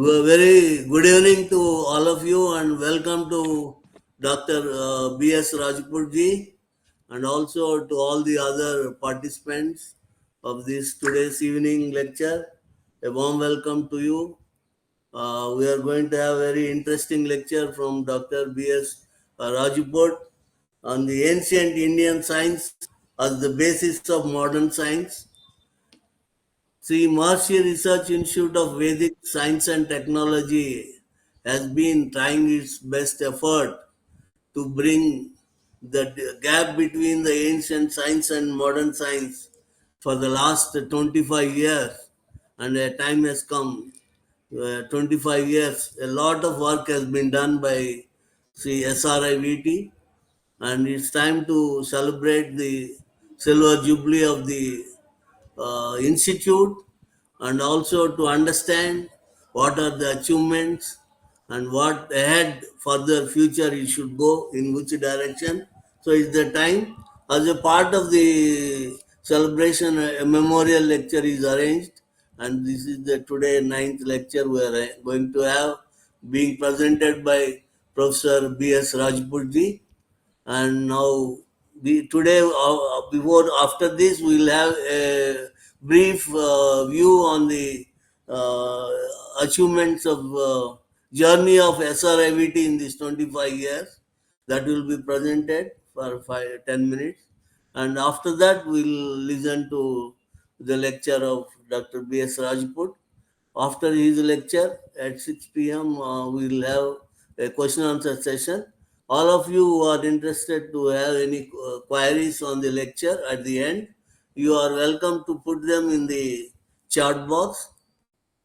Very good evening to all of you and welcome to Dr. B.S. Rajput ji and also to all the other participants of this today's evening lecture. A warm welcome to you. We are going to have a very interesting lecture from Dr. B.S. Rajput on the ancient Indian science as the basis of modern science. Srimaharshi Research Institute of Vedic Science and Technology has been trying its best effort to bring the gap between the ancient science and modern science for the last 25 years. And a time has come, 25 years. A lot of work has been done by SRIVT, and it's time to celebrate the silver jubilee of the institute and also to understand what are the achievements and what ahead further future it should go in which direction. So it's the time. As a part of the celebration, a memorial lecture is arranged, and this is the today ninth lecture we are going to have, being presented by Professor B.S. Rajputji. And now today before after this we will have a brief view on the uh, achievements of journey of SRIVT in these 25 years. That will be presented for 10 minutes, and after that we'll listen to the lecture of Dr. B.S. Rajput. After his lecture at 6 p.m., we will have a question answer session. All of you who are interested to have any queries on the lecture at the end, you are welcome to put them in the chat box,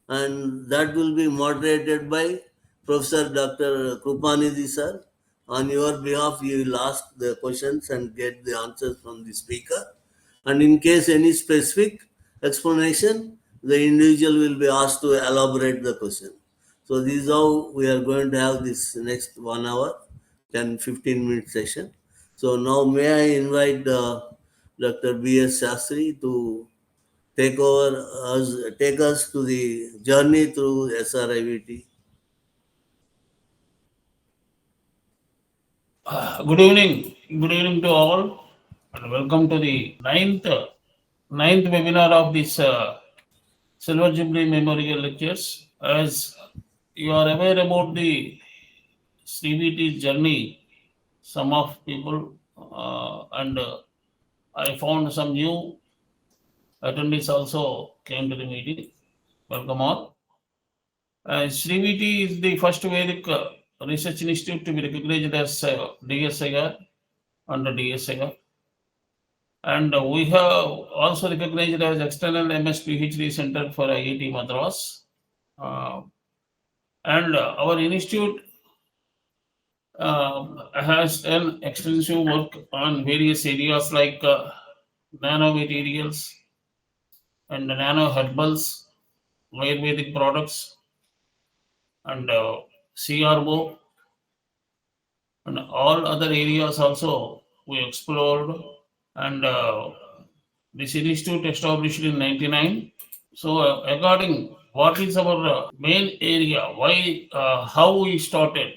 and that will be moderated by Professor Dr. Krupanidhi sir. On your behalf, you will ask the questions and get the answers from the speaker. And in case any specific explanation, the individual will be asked to elaborate the question. So this is how we are going to have this next 1 hour, 10-15 minute session. So now may I invite Dr. B.S. Sastry to take us to the journey through SRIVT. Good evening to all, and welcome to the ninth webinar of this Silver Jubilee Memorial Lectures. As you are aware about the SRIVT journey, some of people and I found some new attendees also came to the meeting. Welcome all. SRIVT is the first Vedic research institute to be recognized as DSIR under DSIR. And we have also recognized as external MS PhD Center for IIT Madras. And our institute has an extensive work on various areas like nanomaterials and nanoherbals, Ayurvedic products, and CRO, and all other areas also we explored. And this institute established in 1999. So regarding what is our main area, why, how we started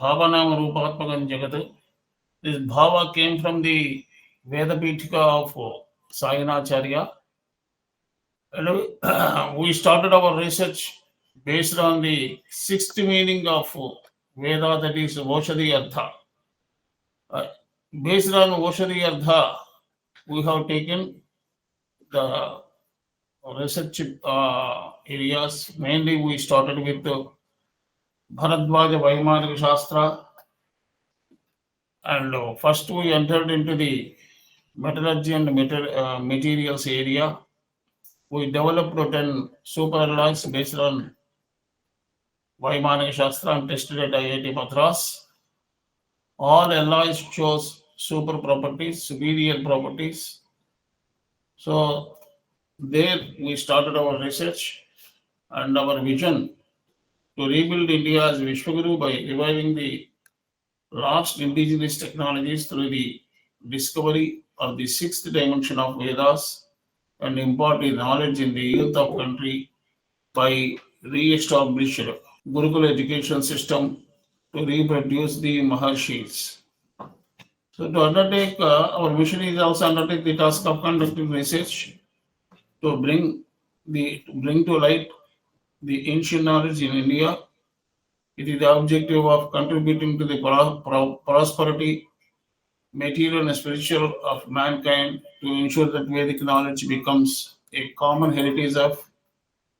Bhavanam Rupatmakam Jagat. This Bhava came from the Veda Pitika of Sayinacharya. And we started our research based on the sixth meaning of Veda, that is Oshadhi Artha. Based on Oshadhi Artha, we have taken the research areas. Mainly we started with Bharadwaja Vaimanika Shastra, and first we entered into the metallurgy and materials area. We developed 10 super alloys based on Vaimanika Shastra and tested at IIT Madras. All alloys shows super properties, superior properties. So there we started our research and our vision to rebuild India as Vishwaguru by reviving the lost indigenous technologies through the discovery of the sixth dimension of Vedas and impart the knowledge in the youth of country by re-established Gurukul education system to reproduce the Maharshis. So to undertake, our mission is also undertake the task of conducting research to bring to light the ancient knowledge in India. It is the objective of contributing to the prosperity, material and spiritual of mankind to ensure that Vedic knowledge becomes a common heritage of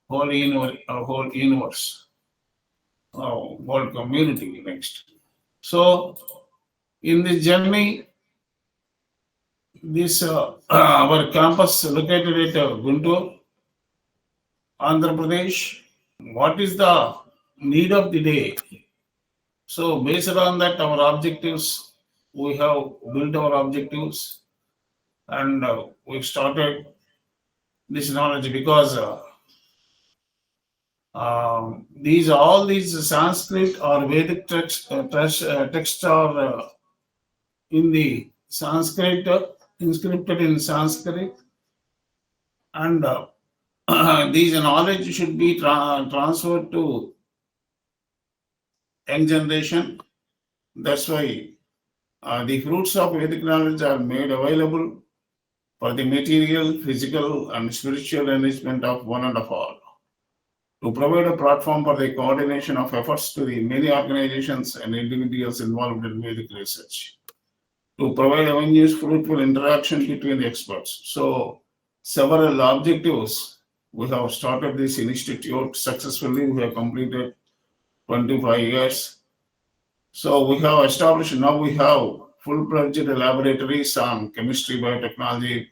whole universe, world community. Next, so in this journey, this our campus located at Guntur, Andhra Pradesh. What is the need of the day? So based on that, our objectives, we have built our objectives, and we started this knowledge because these Sanskrit or Vedic texts are in the Sanskrit, inscripted in Sanskrit, and these knowledge should be transferred to young generation. That's why the fruits of Vedic knowledge are made available for the material, physical, and spiritual enrichment of one and of all. To provide a platform for the coordination of efforts to the many organizations and individuals involved in Vedic research. To provide avenues fruitful interaction between the experts. So, several objectives. We have started this institute successfully. We have completed 25 years. So, we have established, now we have full-fledged laboratories on chemistry, biotechnology,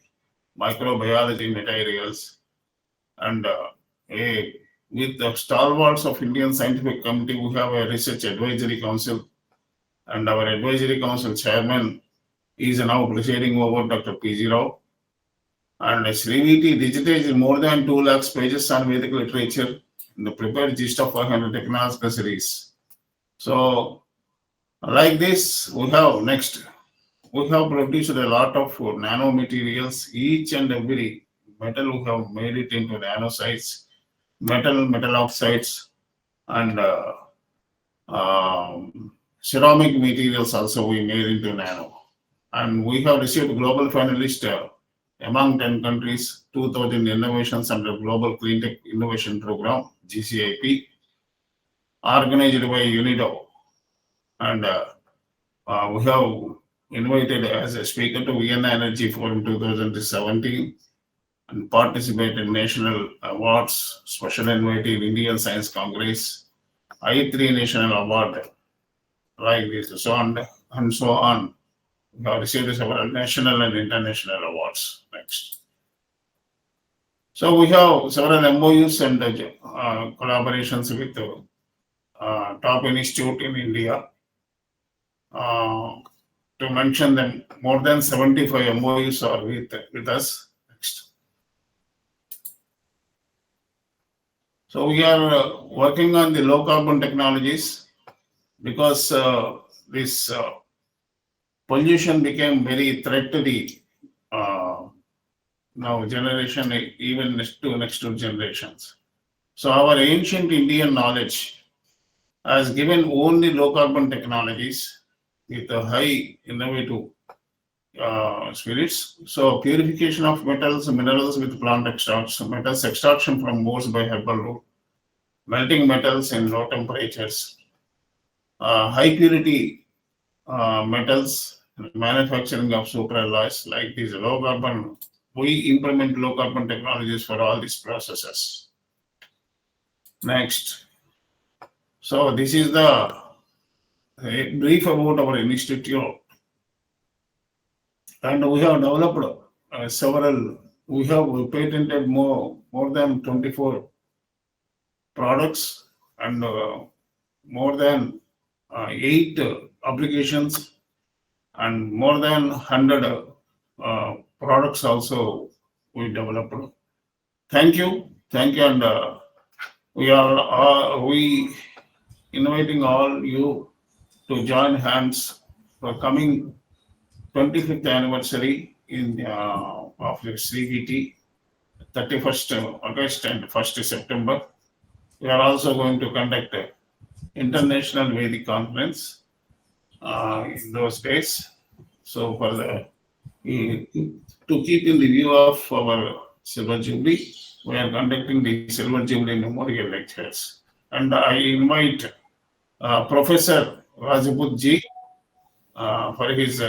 microbiology materials, and with the stalwarts of Indian Scientific Committee, we have a research advisory council, and our advisory council chairman is now presiding over Dr. P.G. Rao. And SRIVT digitized more than 2 lakhs pages on Vedic literature in the prepared gist of 500 technological series. So, like this, we have produced a lot of nanomaterials. Each and every metal we have made it into nano size, metal oxides, and ceramic materials also we made into nano. And we have received global finalist among 10 countries, 2000 innovations under Global Clean Tech Innovation Program, GCIP, organized by UNIDO. And we have invited as a speaker to Vienna Energy Forum 2017 and participated in national awards, special invitee in Indian Science Congress, I3 National Award, like this, so on and so on. We have received several national and international awards. Next. So we have several MOUs and collaborations with top institute in India. To mention them, more than 75 MOUs are with us. Next. So we are working on the low carbon technologies because this pollution became very threat to the now generation, even next to generations. So our ancient Indian knowledge has given only low carbon technologies with a high innovative spirits. So purification of metals, minerals with plant extracts, metals extraction from ores by herbal route, melting metals in low temperatures, high purity metals, manufacturing of superalloys like these low carbon. We implement low carbon technologies for all these processes. Next. So this is the brief about our institute. And we have developed we have patented more than 24 products and more than 8 applications and more than 100 products also we developed. Thank you, and we inviting all you to join hands for coming 25th anniversary of the SRIVT, 31st August and 1st September. We are also going to conduct an international Vedic conference in those days. So for the to keep in the view of our Silver Jubilee, we are conducting the Silver Jubilee Memorial Lectures. And I invite Professor Rajput ji for his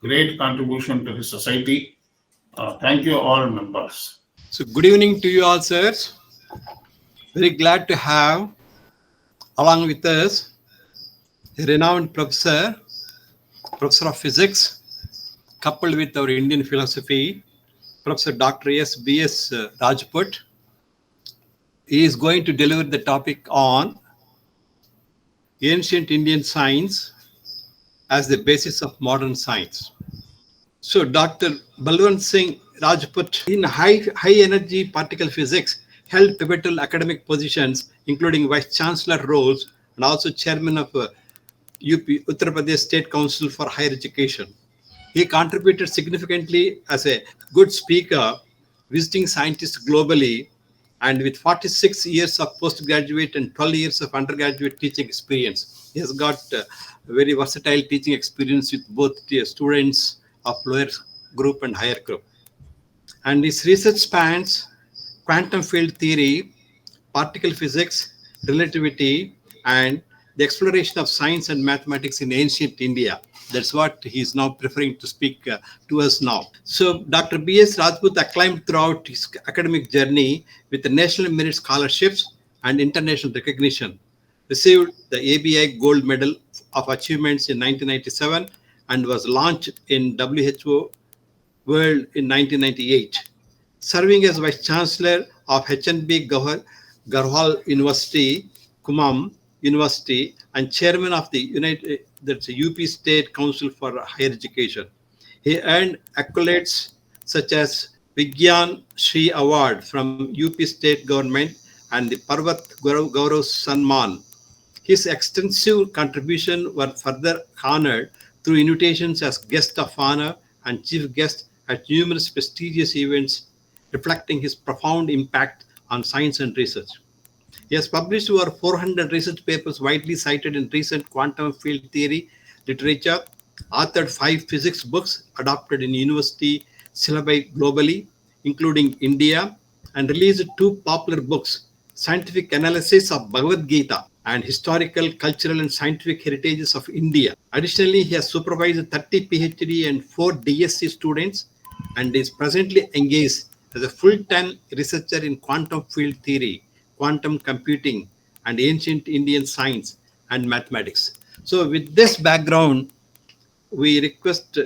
great contribution to the society. Thank you all members. So good evening to you all, sirs. Very glad to have along with us a renowned professor of physics, coupled with our Indian philosophy, Professor Dr. B.S. Rajput. He is going to deliver the topic on ancient Indian science as the basis of modern science. So Dr. Balwant Singh Rajput in high energy particle physics held pivotal academic positions, including vice chancellor roles and also chairman of UP Uttar Pradesh State Council for Higher Education. He contributed significantly as a good speaker, visiting scientists globally, and with 46 years of postgraduate and 12 years of undergraduate teaching experience. He has got very versatile teaching experience with both students of lower group and higher group. And his research spans quantum field theory, particle physics, relativity, and the exploration of science and mathematics in ancient India. That's what he's now preferring to speak to us now. So Dr. B.S. Rajput acclaimed throughout his academic journey with the National Merit Scholarships and international recognition. Received the ABI Gold Medal of Achievements in 1997 and was launched in WHO World in 1998. Serving as Vice Chancellor of HNB Garhwal University, Kumam University, and Chairman of the UP State Council for Higher Education. He earned accolades such as Vigyan Shri Award from UP State Government and the Parvat Gaurav Sanman. His extensive contribution were further honored through invitations as guest of honor and chief guest at numerous prestigious events, reflecting his profound impact on science and research. He has published over 400 research papers widely cited in recent quantum field theory literature, authored 5 physics books adopted in university syllabi globally, including India, and released 2 popular books, Scientific Analysis of Bhagavad Gita and Historical, Cultural and Scientific Heritages of India. Additionally, he has supervised 30 PhD and 4 DSc students and is presently engaged as a full-time researcher in quantum field theory, quantum computing, and ancient Indian science and mathematics. So with this background, we request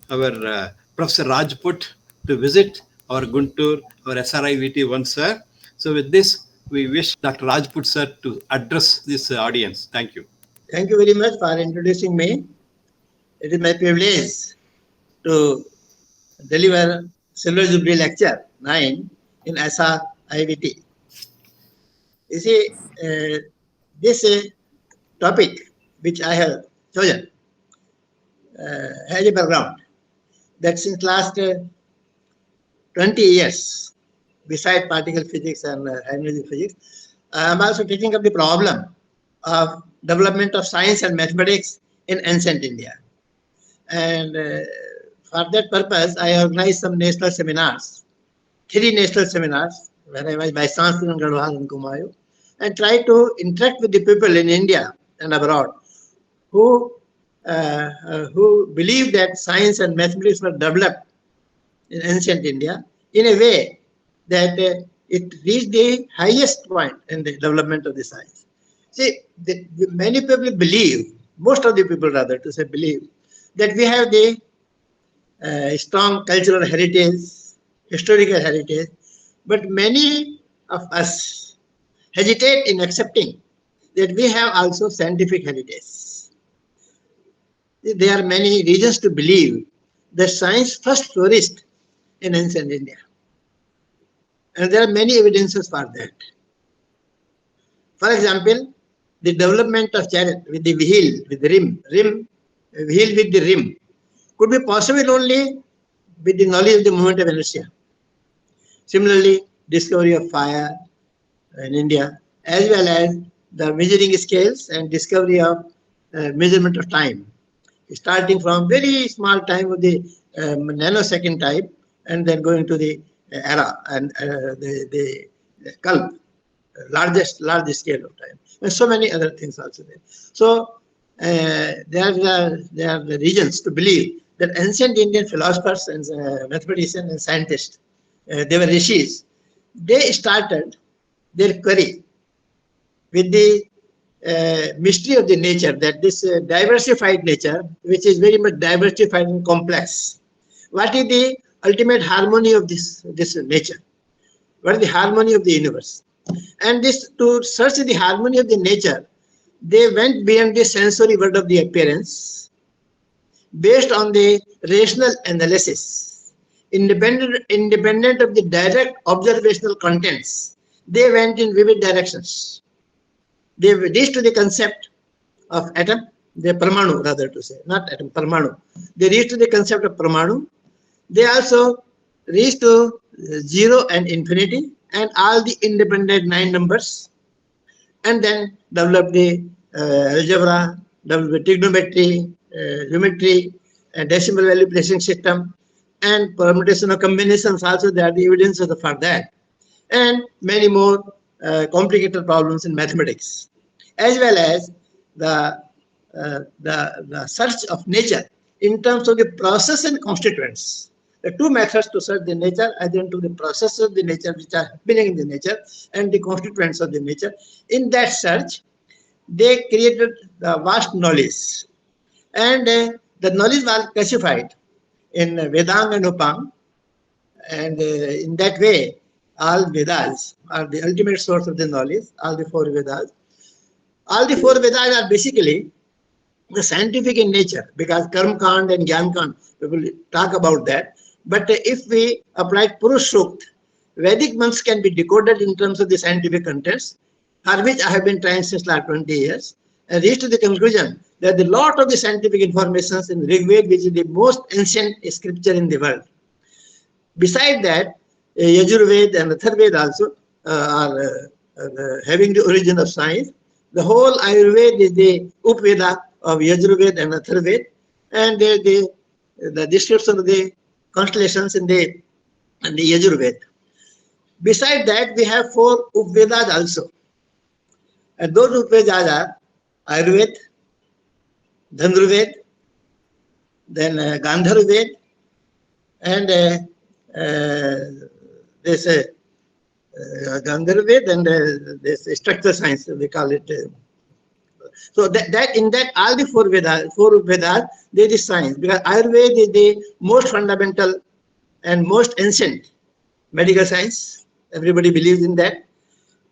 our Professor Rajput to visit our Guntur, our SRIVT once, sir. So with this, we wish Dr. Rajput, sir, to address this audience. Thank you. Thank you very much for introducing me. It is my privilege to deliver Silver Jubilee Lecture 9 in SRIVT. You see, this topic which I have chosen has a background that since last 20 years, beside particle physics and energy physics, I am also taking up the problem of development of science and mathematics in ancient India. And for that purpose, I organized some national seminars, 3 national seminars, when I was Vice Chancellor in Garhwal and Kumayu, and try to interact with the people in India and abroad who believe that science and mathematics were developed in ancient India in a way that it reached the highest point in the development of the science. See, many people believe, most of the people rather to say believe, that we have the strong cultural heritage, historical heritage, but many of us hesitate in accepting that we have also scientific heritage. There are many reasons to believe that science first flourished in ancient India. And there are many evidences for that. For example, the development of chariot with the wheel, with the wheel with the rim, could be possible only with the knowledge of the moment of inertia. Similarly, discovery of fire, in India, as well as the measuring scales and discovery of measurement of time, starting from very small time of the nanosecond type, and then going to the era and the culp, largest scale of time, and so many other things also there. So there are the reasons to believe that ancient Indian philosophers and mathematicians and scientists, they were rishis. They started their query with the mystery of the nature, that this diversified nature, which is very much diversified and complex. What is the ultimate harmony of this nature? What is the harmony of the universe? And this, to search the harmony of the nature, they went beyond the sensory world of the appearance, based on the rational analysis, independent of the direct observational contents. They went in vivid directions. They reached to the concept of atom, the Parmanu rather to say, not atom, Parmanu. They reached to the concept of Parmanu. They also reached to 0 and infinity and all the independent 9 numbers, and then developed the algebra, developed the trigonometry, geometry, decimal value placing system, and permutation of combinations also. There are the evidences for that, and many more complicated problems in mathematics, as well as the search of nature in terms of the process and constituents. The two methods to search the nature, either into the processes of the nature which are happening in the nature and the constituents of the nature. In that search, they created the vast knowledge, and the knowledge was classified in Vedang and Upang, and in that way, all Vedas are the ultimate source of the knowledge, all the 4 Vedas. All the 4 Vedas are basically the scientific in nature, because Karm Kand and Gyan Kand, people talk about that. But if we apply Purush Sukt, Vedic months can be decoded in terms of the scientific contents, for which I have been trying since last 20 years, and reached to the conclusion that a lot of the scientific information in Rig Veda, which is the most ancient scripture in the world. Beside that, Yajurveda and Atharveda also are having the origin of science. The whole Ayurveda is the Upveda of Yajurveda and Atharveda, and the description of the constellations in the Yajurveda. Beside that, we have 4 Upvedas also. And those Upvedas are Ayurveda, Dhanurveda, then Gandharveda, and this Gandharveda, and this structural science, we call it. So that in that all the 4 Vedas, there is science, because Ayurveda is the most fundamental and most ancient medical science. Everybody believes in that.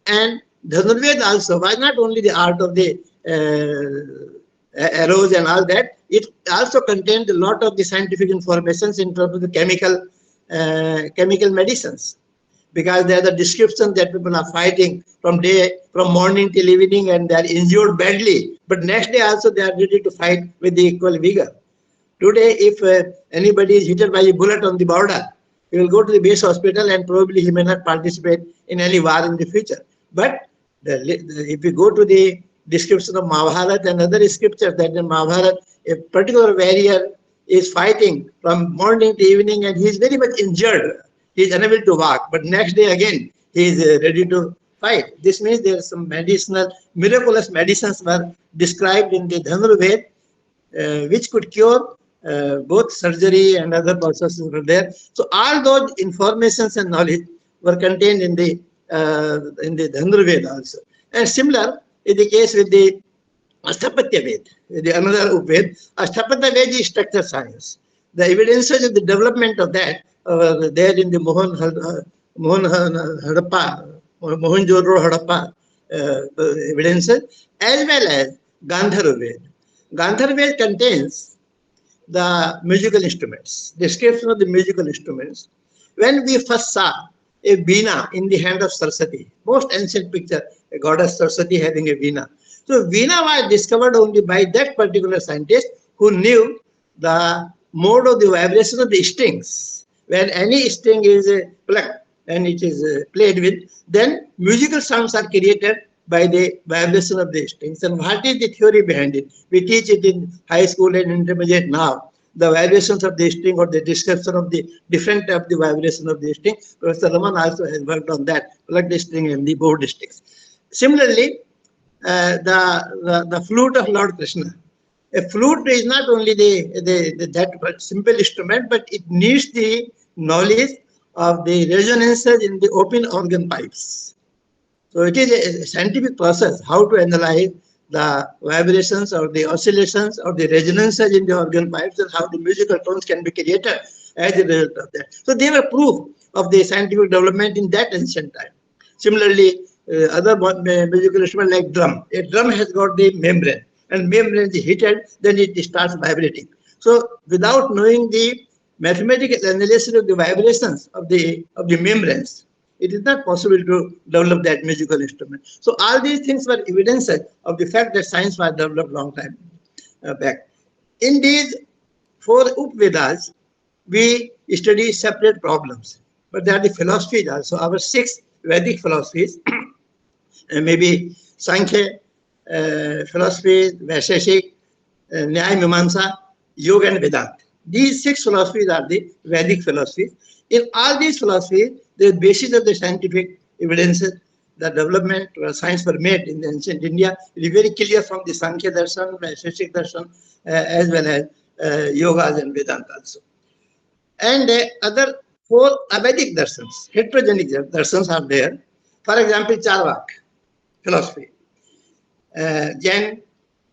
And Dhanurveda also was not only the art of the arrows and all that, it also contained a lot of the scientific information in terms of the chemical medicines, because there are the descriptions that people are fighting from morning till evening, and they are injured badly, but next day also they are ready to fight with the equal vigor. Today, if anybody is hit by a bullet on the border, he will go to the base hospital and probably he may not participate in any war in the future. But if you go to the description of Mahabharata and other scriptures, that in Mahabharata, a particular warrior is fighting from morning to evening and he is very much injured. He is unable to walk, but next day again, he is ready to fight. This means there are some miraculous medicines were described in the Dhanurveda, which could cure both surgery and other processes were there. So all those informations and knowledge were contained in the Dhanurveda also. And similar is the case with the Asthapatya Veda, the another Upveda. Asthapatya Veda is structural science. The evidences of the development of that there in the Mohenjo-daro Harappa evidences, as well as Gandharveda. Gandharveda contains the musical instruments, description of the musical instruments. When we first saw a veena in the hand of Saraswati, most ancient picture, a goddess Saraswati having a veena. So veena was discovered only by that particular scientist who knew the mode of the vibration of the strings. When any string is plucked and it is played with, then musical sounds are created by the vibration of the strings. And what is the theory behind it? We teach it in high school and intermediate now. The vibrations of the string, or the description of the different type of the vibration of the string. Professor Raman also has worked on that, plugged string and the bowed strings. Similarly, the flute of Lord Krishna. A flute is not only that simple instrument, but it needs the knowledge of the resonances in the open organ pipes. So it is a scientific process how to analyze the vibrations or the oscillations or the resonances in the organ pipes, and how the musical tones can be created as a result of that. So they were proof of the scientific development in that ancient time. Similarly, other musical instrument like drum. A drum has got the membrane, and membrane is heated, then it starts vibrating. So without knowing the mathematical analysis of the vibrations of the membranes, it is not possible to develop that musical instrument. So all these things were evidences of the fact that science was developed long time back. In these 4 Upavedas, we study separate problems, but there are the philosophies also. Our 6 Vedic philosophies, maybe Sankhya philosophy, Vaisheshik, Nyaya Mimamsa, Yoga and Vedanta. These 6 philosophies are the Vedic philosophies. In all these philosophies, the basis of the scientific evidences, the development where science were made in the ancient India, it is very clear from the Sankhya Darshan, Vaisheshik Darshan, as well as Yogas and Vedanta also. And other 4 Avedic darshans, heterogenic darshans are there. For example, Charvak philosophy, Jain,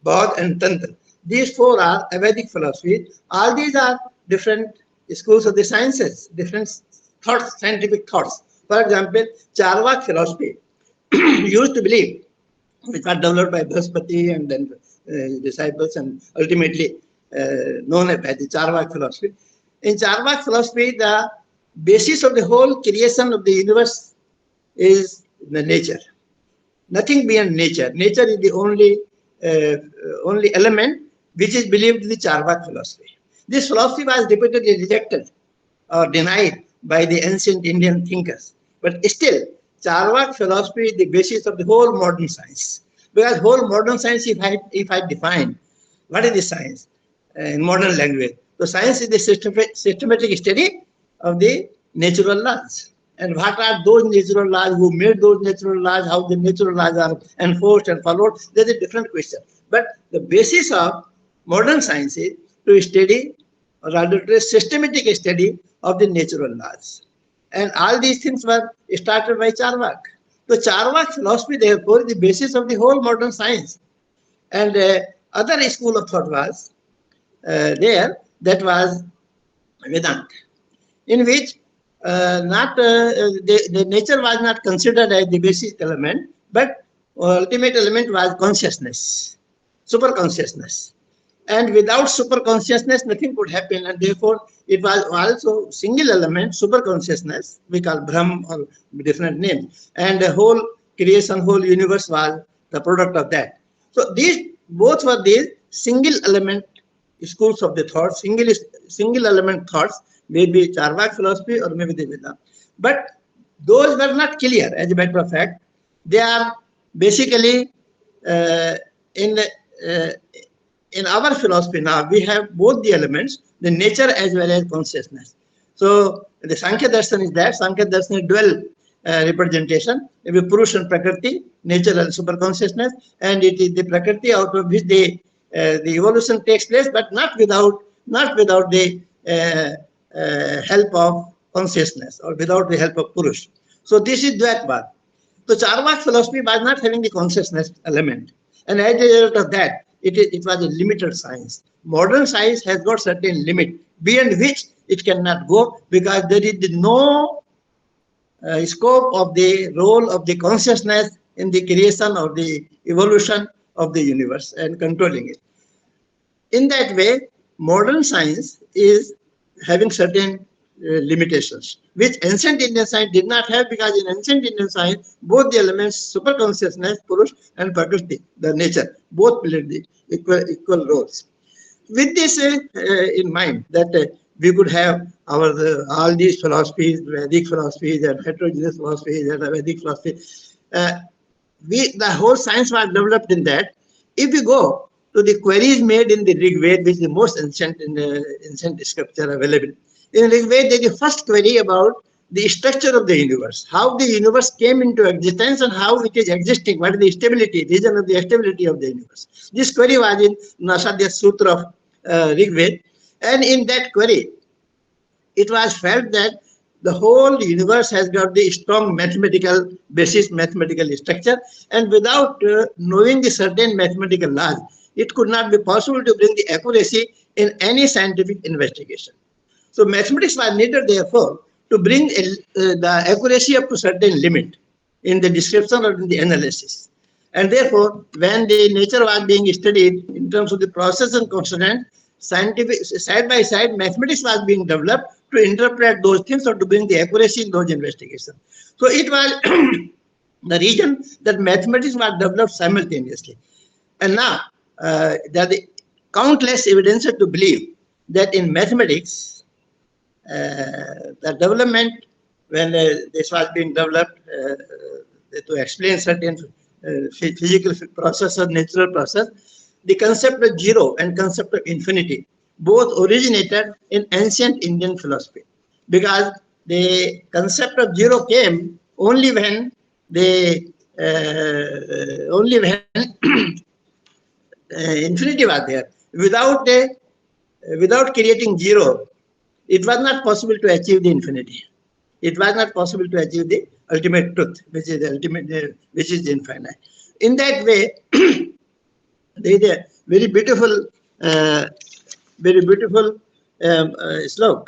Bauddha and Tantra. These 4 are Avedic philosophies. All these are different schools of the sciences, different thoughts, scientific thoughts. For example, Charvak philosophy used to believe, which was developed by Brihaspati and then disciples, and ultimately known as the Charvak philosophy. In Charvak philosophy, the basis of the whole creation of the universe is the nature. Nothing beyond nature. Nature is the only element which is believed in the Charvak philosophy. This philosophy was repeatedly rejected or denied by the ancient Indian thinkers. But still, Charvak philosophy is the basis of the whole modern science. Because whole modern science, if I define what is the science in modern language, so science is the systematic study of the natural laws. And what are those natural laws, who made those natural laws, how the natural laws are enforced and followed, that's a different question. But the basis of modern science is to study, or rather to a systematic study of the natural laws. And all these things were started by Charvak. So Charvak philosophy, therefore, is the basis of the whole modern science. And other school of thought was there, that was Vedanta, in which the nature was not considered as the basic element, but ultimate element was consciousness, super consciousness. And without super consciousness, nothing could happen. And therefore, it was also single element, super consciousness, we call Brahm or different names. And the whole creation, whole universe was the product of that. So these both were these single element schools of the thought, single element thoughts, maybe Charvak philosophy or maybe the Vedanta. But those were not clear, as a matter of fact. They are basically in our philosophy now, we have both the elements, the nature as well as consciousness. So the Sankhya Darshan is that. Sankhya Darshan is dual representation, Purusha and Prakriti, nature and super consciousness, and it is the Prakriti out of which the evolution takes place, but not without the help of consciousness or without the help of Purush. So this is Dvaitvad. So Charvak philosophy was not having the consciousness element, and as a result of that, it was a limited science. Modern science has got certain limit beyond which it cannot go, because there is no scope of the role of the consciousness in the creation or the evolution of the universe and controlling it. In that way, modern science is having certain limitations, which ancient Indian science did not have, because in ancient Indian science, both the elements, super consciousness, Purush and Prakriti, the nature, both played the equal roles. With this in mind, that we could have all these philosophies, Vedic philosophies and heterogeneous philosophies and Vedic philosophy. The whole science was developed in that. If you go to the queries made in the Rig Veda, which is the most ancient scripture available, in Rig Veda, there is the first query about the structure of the universe, how the universe came into existence and how it is existing, what is the stability, reason of the stability of the universe. This query was in Nasadya Sutra of Rig Veda, and in that query, it was felt that the whole universe has got the strong mathematical basis, mathematical structure, and without knowing the certain mathematical laws, it could not be possible to bring the accuracy in any scientific investigation. So mathematics was needed, therefore, to bring the accuracy up to certain limit in the description or in the analysis. And therefore, when the nature was being studied in terms of the process and consonant, scientific side by side, mathematics was being developed to interpret those things or to bring the accuracy in those investigations. So it was the reason that mathematics was developed simultaneously. And now, there are the countless evidences to believe that in mathematics, the development, when this was being developed to explain certain physical process or natural process, the concept of zero and concept of infinity both originated in ancient Indian philosophy, because the concept of zero came only when infinity was there. Without creating zero, it was not possible to achieve the infinity. It was not possible to achieve the ultimate truth, which is the ultimate, which is infinite. In that way, there is a very beautiful slok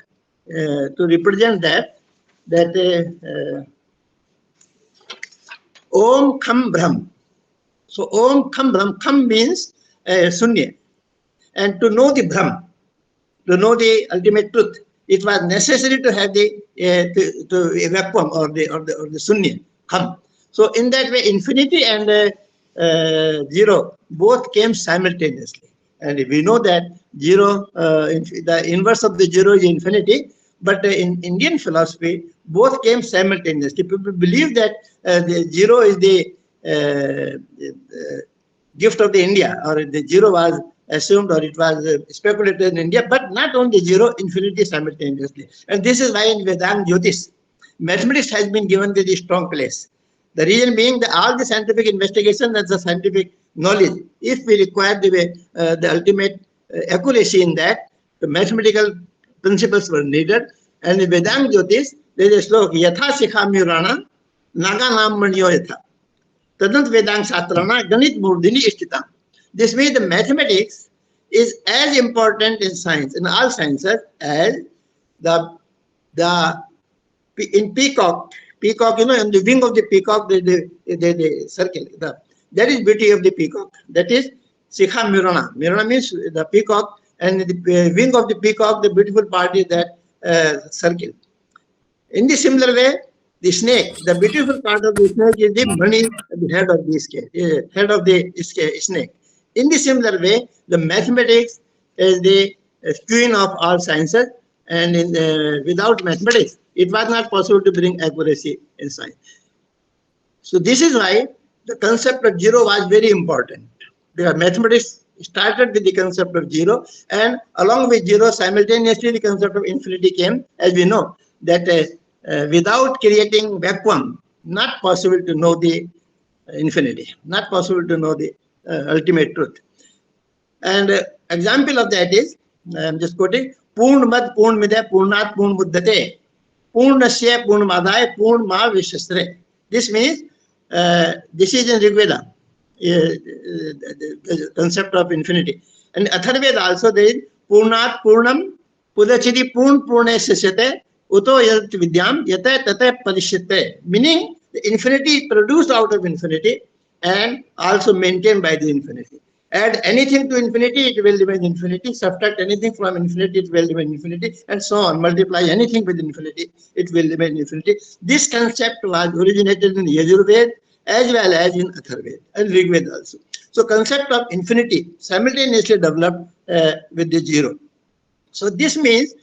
to represent that Om Kham Brahm. So Om Kham Brahm, Kham means Sunya, and to know the Brahm, to know the ultimate truth, it was necessary to have the vacuum or the Sunya, Kham. So in that way, infinity and zero both came simultaneously. And we know that zero, the inverse of the zero is infinity, but in Indian philosophy, both came simultaneously. People believe that the zero is the gift of the India, or the zero was assumed or it was speculated in India, but not only zero, infinity simultaneously. And this is why in Vedanta Jyotish, mathematics has been given the strong place. The reason being that all the scientific investigation and the scientific knowledge, if we require the ultimate accuracy in that, the mathematical principles were needed. And in Vedanta Jyotish, there is a slok, Yatha Sikhami Rana, Naga Nam Manyo Yatha. Tadant Vedanta Sastrana, Ganit Murdini Ishtita. This means the mathematics is as important in science, in all sciences, as in peacock, in the wing of the peacock, the circle. That is beauty of the peacock. That is Sikha Mirana. Mirana means the peacock, and the wing of the peacock, the beautiful part is that circle. In the similar way, the snake, the beautiful part of the snake is the money at the head of the head of the snake. In the similar way, the mathematics is the queen of all sciences, and without mathematics, it was not possible to bring accuracy in science. So this is why the concept of zero was very important, because mathematics started with the concept of zero, and along with zero, simultaneously the concept of infinity came. As we know that without creating vacuum, not possible to know the infinity, not possible to know the ultimate truth. And example of that is, I am just quoting, Purnamad Purnamidaya Purnat Purnmuddate Purnasya Purnamadaya Purnma Vishastre. This means, this is in Rig Veda, the concept of infinity. And Atharvaveda also there is Purnat Purnam Pudachiti Purn Purne Sasyate Uto Yat Vidyam Yata Tata Parishyate. Meaning, the infinity is produced out of infinity and also maintained by the infinity. Add anything to infinity, it will remain infinity. Subtract anything from infinity, it will remain infinity, and so on. Multiply anything with infinity, it will remain infinity. This concept was originated in Yajurveda as well as in Atharvaveda and Rig Veda also. So concept of infinity simultaneously developed with the zero. So this means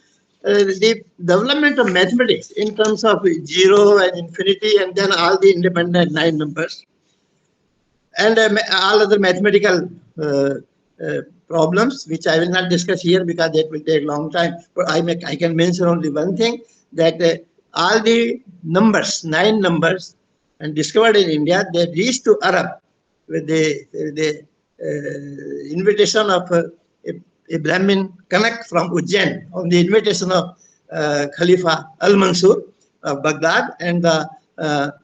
the development of mathematics in terms of 0 and infinity, and then all the independent 9 numbers, and all other mathematical problems, which I will not discuss here because that will take a long time. But I can mention only one thing, that all the numbers, 9 numbers, and discovered in India, they reached to Arab with the invitation of a Brahmin Kanak from Ujjain, on the invitation of Khalifa Al-Mansur of Baghdad, and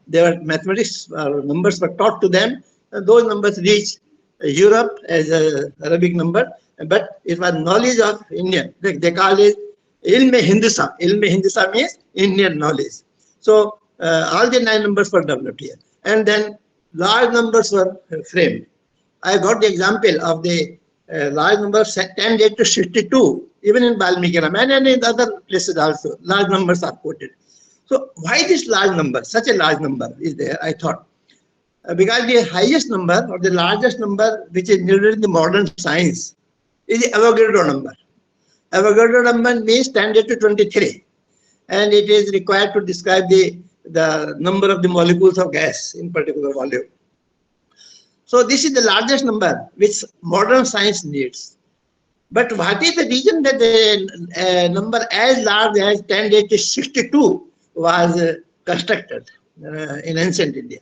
their mathematics numbers were taught to them. Those numbers reached Europe as an Arabic number, but it was knowledge of Indian. They call it Ilme Hindustan. Ilme Hindustan means Indian knowledge. So all the 9 numbers were developed here, and then large numbers were framed. I got the example of the large numbers 10 to 62, even in Valmiki Ramayana and in other places also, large numbers are quoted. So why this large number, such a large number is there, I thought? Because the highest number or the largest number which is needed in the modern science is the Avogadro number. Avogadro number means 10 to 23, and it is required to describe the number of the molecules of gas in particular volume. So this is the largest number which modern science needs. But what is the reason that the number as large as 10 to 62 was constructed in ancient India?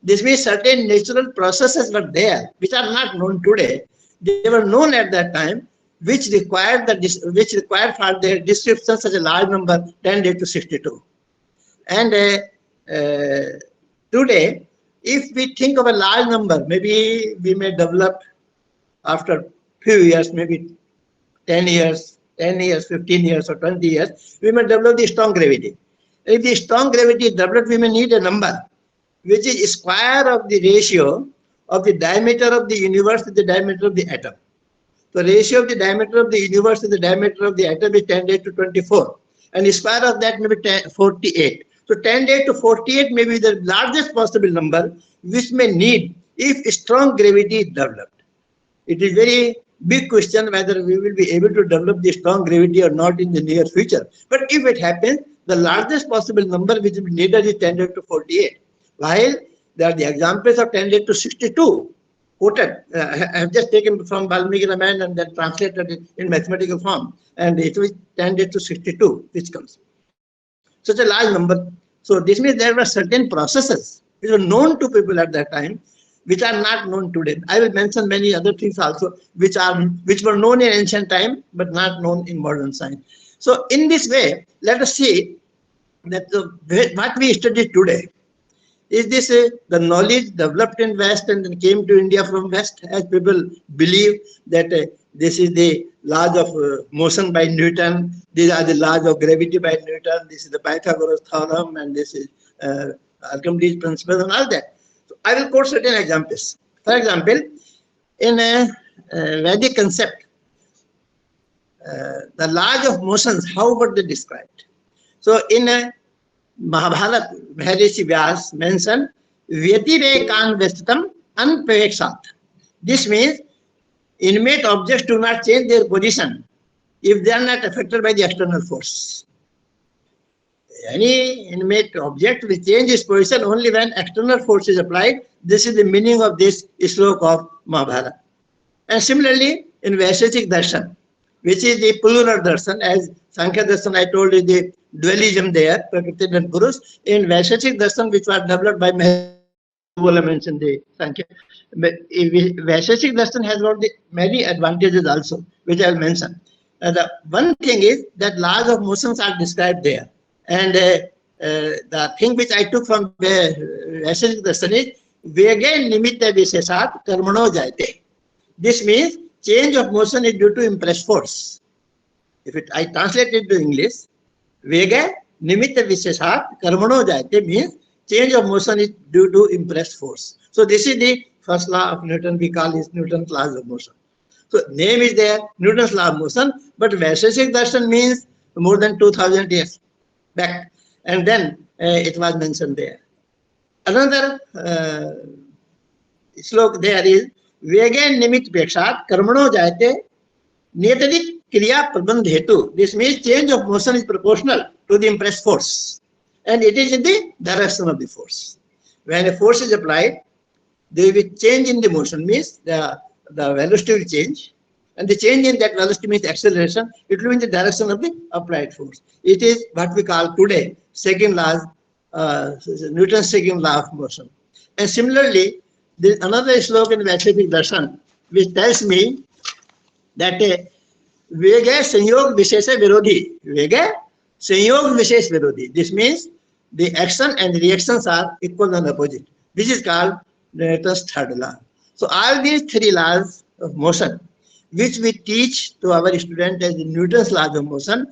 This means certain natural processes were there which are not known today. They were known at that time, which required for their description such a large number 10 to 62. And today, if we think of a large number, maybe we may develop after few years, maybe 10 years, 15 years, or 20 years, we may develop the strong gravity. If the strong gravity is developed, we may need a number which is square of the ratio of the diameter of the universe to the diameter of the atom. The ratio of the diameter of the universe to the diameter of the atom is 10 to 24, and the square of that may be 48. So 10 to 48 may be the largest possible number which may need if strong gravity is developed. It is very big question whether we will be able to develop the strong gravity or not in the near future. But if it happens, the largest possible number which will be needed is 10 to 48. While there are the examples of 10 to 62 quoted. I have just taken from Valmiki Ramayana and then translated it in mathematical form. And it was 10 to 62 which comes. Such a large number. So this means there were certain processes which were known to people at that time, which are not known today. I will mention many other things also, which were known in ancient time, but not known in modern science. So in this way, let us see that what we study today, is this the knowledge developed in West and then came to India from West, as people believe that this is the laws of motion by Newton, these are the laws of gravity by Newton, this is the Pythagoras theorem, and this is Archimedes principle and all that. So I will quote certain examples. For example, in a Vedic concept, the laws of motions, how were they described? So in a Mahabharata, Maharishi Vyas mentioned Vyatirekan Vestitam Anpavekshat. This means inanimate objects do not change their position if they are not affected by the external force. Any inanimate object will change its position only when external force is applied. This is the meaning of this slok of Mahabharata. And similarly, in Vaisheshik Darshan, which is the plural darshan, as Sankhya Darshan I told you the dualism there, Prakriti and Purush. In Vaisheshik Darshan, which was developed by Bala mentioned the Sankhya. Vaisheshik Darshan has got many advantages also, which I will mention. The one thing is that laws of motions are described there. And the thing which I took from Vaisheshik Darshan is Vege Nimitta Visheshat Karmano Jayate. This means change of motion is due to impressed force. If I translate it to English, Vega Nimitta Visheshat Karmano Jayate means change of motion is due to impressed force. So this is the first law of Newton. We call it Newton's laws of motion. So name is there, Newton's law of motion, but Vaisheshik Darshan means more than 2000 years back. And then it was mentioned there. Another slok there is Vega Nimit Pekshat Karmano Jayate Niyatadik kriya prabandh hetu. This means change of motion is proportional to the impressed force, and it is in the direction of the force. When a force is applied, there will be change in the motion, means the velocity will change, and the change in that velocity means acceleration. It will be in the direction of the applied force. It is what we call today second law, Newton's second law of motion. And similarly, there is another sloka in Vaisheshik Darshan which tells me that Vega Sanyog Vishesha Virodhi. Vega Sanyog Vishesh Virodhi. This means the action and the reactions are equal and opposite. This is called Newton's third law. So all these three laws of motion, which we teach to our students as the Newton's laws of motion,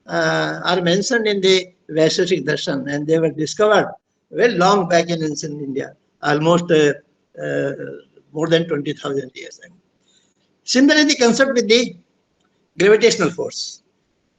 are mentioned in the Vaisheshik Darshan, and they were discovered very long back in ancient India, almost more than 20,000 years ago. Similarly, the concept with the gravitational force.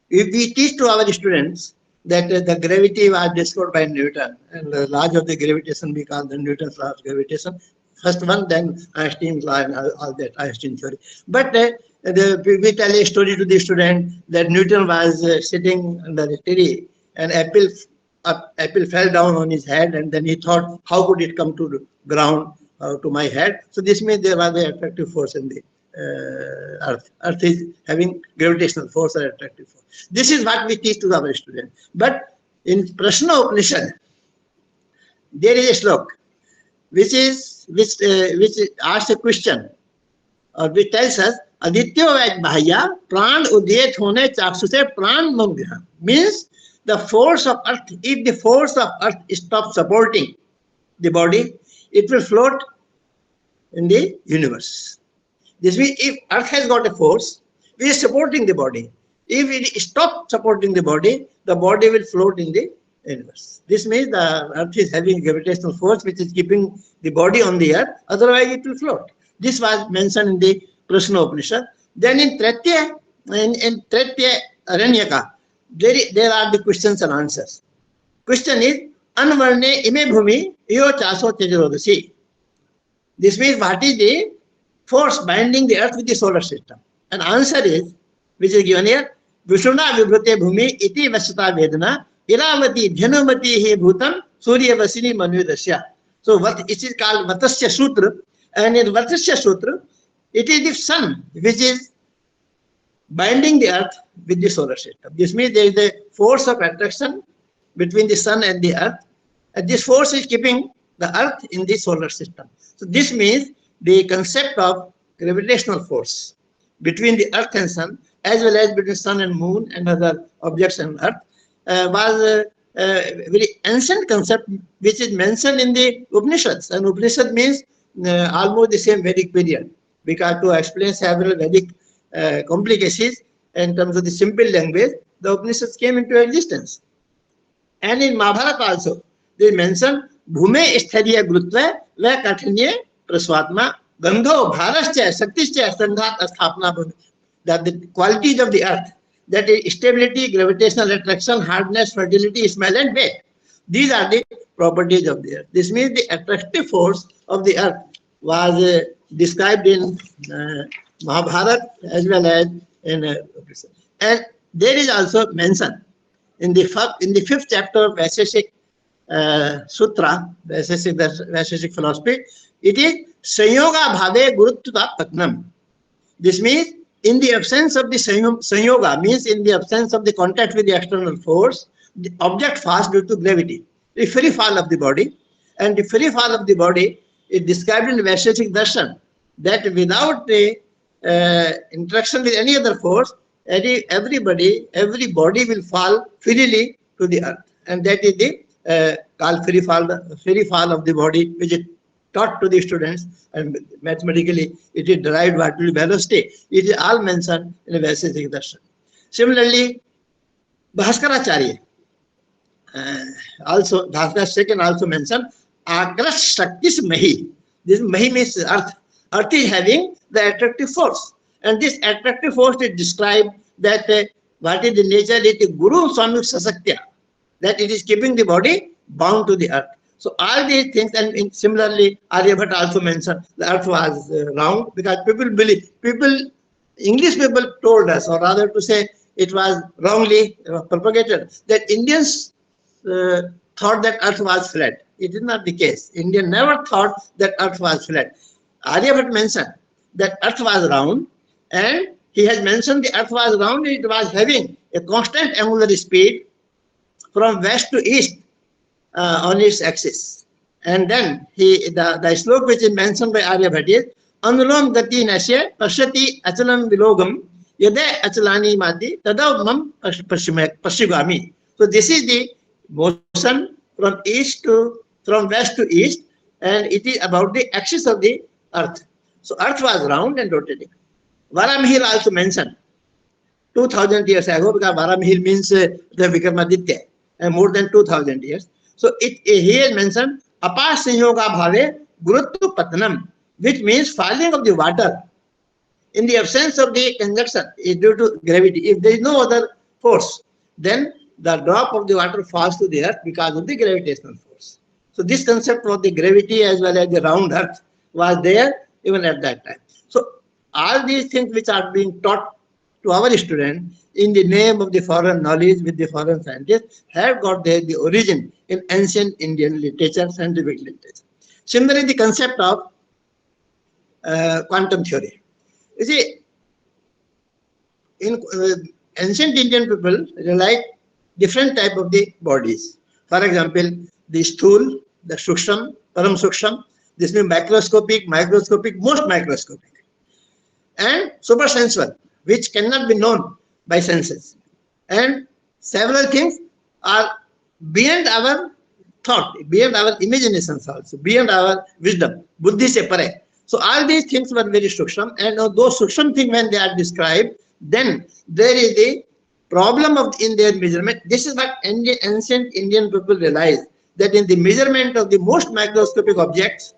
If we teach to our students that the gravity was discovered by Newton, and the laws of the gravitation we call the Newton's law of gravitation. First one, then Einstein's law and all that, Einstein theory. But we tell a story to the student that Newton was sitting under a tree, and apple fell down on his head, and then he thought, how could it come to the ground, to my head? So this means there was an attractive force in the earth. Earth is having gravitational force or attractive force. This is what we teach to our students. But in Prashna Upanishad, there is a slok which asks a question, or which tells us, Aditya Vajbhaya Bhaya Pran Udayat Hone Chakshuse Pran Mamgriha. Means the force of earth, if the force of earth stops supporting the body, it will float in the universe. This means if earth has got a force which is supporting the body, if it stops supporting the body will float in the universe. This means the earth is having a gravitational force which is keeping the body on the earth, otherwise it will float. This was mentioned in the Prashna Upanishad. Then in Tretya Aranyaka, there are the questions and answers. Question is, Anvarne ime bhumi yo chaso tejarodasi. This means what is the force binding the earth with the solar system? And answer is, which is given here, Vishuna vibhrute bhumi iti vasata vedana iravati dhanumati he bhutam surya vasini manudasya. So what it is called Vatasya Sutra, and in Vatasya Sutra, it is the sun which is binding the earth with the solar system. This means there is a force of attraction between the sun and the earth, and this force is keeping the earth in the solar system. So this means the concept of gravitational force between the earth and sun, as well as between sun and moon and other objects on earth, was a very ancient concept which is mentioned in the Upanishads. And Upanishad means almost the same Vedic period, because to explain several Vedic complications in terms of the simple language, the Upanishads came into existence. And in Mahabharata also, they mention Bhume Sthariya Grutva Va Kathanye Praswatma Gandho Bharascha Saktischa Sanghat Asthapna Bhumi. That the qualities of the earth, that is stability, gravitational attraction, hardness, fertility, smell and weight. These are the properties of the earth. This means the attractive force of the earth was described in Mahabharata as well as in and there is also mentioned in the fifth chapter of Vaisheshik Sutra, Vaisheshik philosophy. It is Sanyoga Bhave Gurutva Patnam. This means in the absence of the Sanyoga, means in the absence of the contact with the external force, the object falls due to gravity. The free fall of the body, and the free fall of the body is described in the Vaisheshik Darshan, that without the interaction with any other force, every body will fall freely to the earth, and that is the called free fall of the body, which is taught to the students, and mathematically it is derived what will be velocity. It is all mentioned in the Vaisheshik Darshan. Similarly, Bhaskaracharya also, Bhaskara second also mentioned Agrash Shaktis Mahi. This Mahi means earth. Earth is having the attractive force, and this attractive force is described that what is the nature? It is Guru Swami Sasaktya, that it is keeping the body bound to the earth. So all these things, and similarly Aryabhatta also mentioned the earth was round, because people English people told us, or rather to say it was wrongly propagated, that Indians thought that Earth was flat. It is not the case. India never thought that Earth was flat. Aryabhat mentioned that Earth was round, and he has mentioned the Earth was round. It was having a constant angular speed from west to east on its axis. And then the slope which is mentioned by Aryabhat is Anulom Gati Nasya Pashati Achalam Vilogam Yada Achalani Mati Tadavam Pashigami. So this is the motion from west to east, and it is about the axis of the Earth. So Earth was round and rotating. Varamihir also mentioned 2000 years ago, because Varamihir means the Vikramaditya, and more than 2000 years. So he has mentioned Apa Sanyoga Bhave Gurutva Patnam, which means falling of the water in the absence of the conduction is due to gravity. If there is no other force, then the drop of the water falls to the earth because of the gravitational force. So this concept of the gravity as well as the round earth was there even at that time. So all these things which are being taught to our students in the name of the foreign knowledge with the foreign scientists have got the origin in ancient Indian literature, scientific literature. Similarly, the concept of quantum theory. You see, in ancient Indian people realized different type of the bodies. For example, the stool, the suksham, param suksham. This means microscopic, most microscopic, and supersensual, which cannot be known by senses. And several things are beyond our thought, beyond our imaginations also, beyond our wisdom. Buddhi se pare. So all these things were very suksham, and those suksham things, when they are described, then there is the problem in their measurement. This is what ancient Indian people realized, that in the measurement of the most microscopic objects,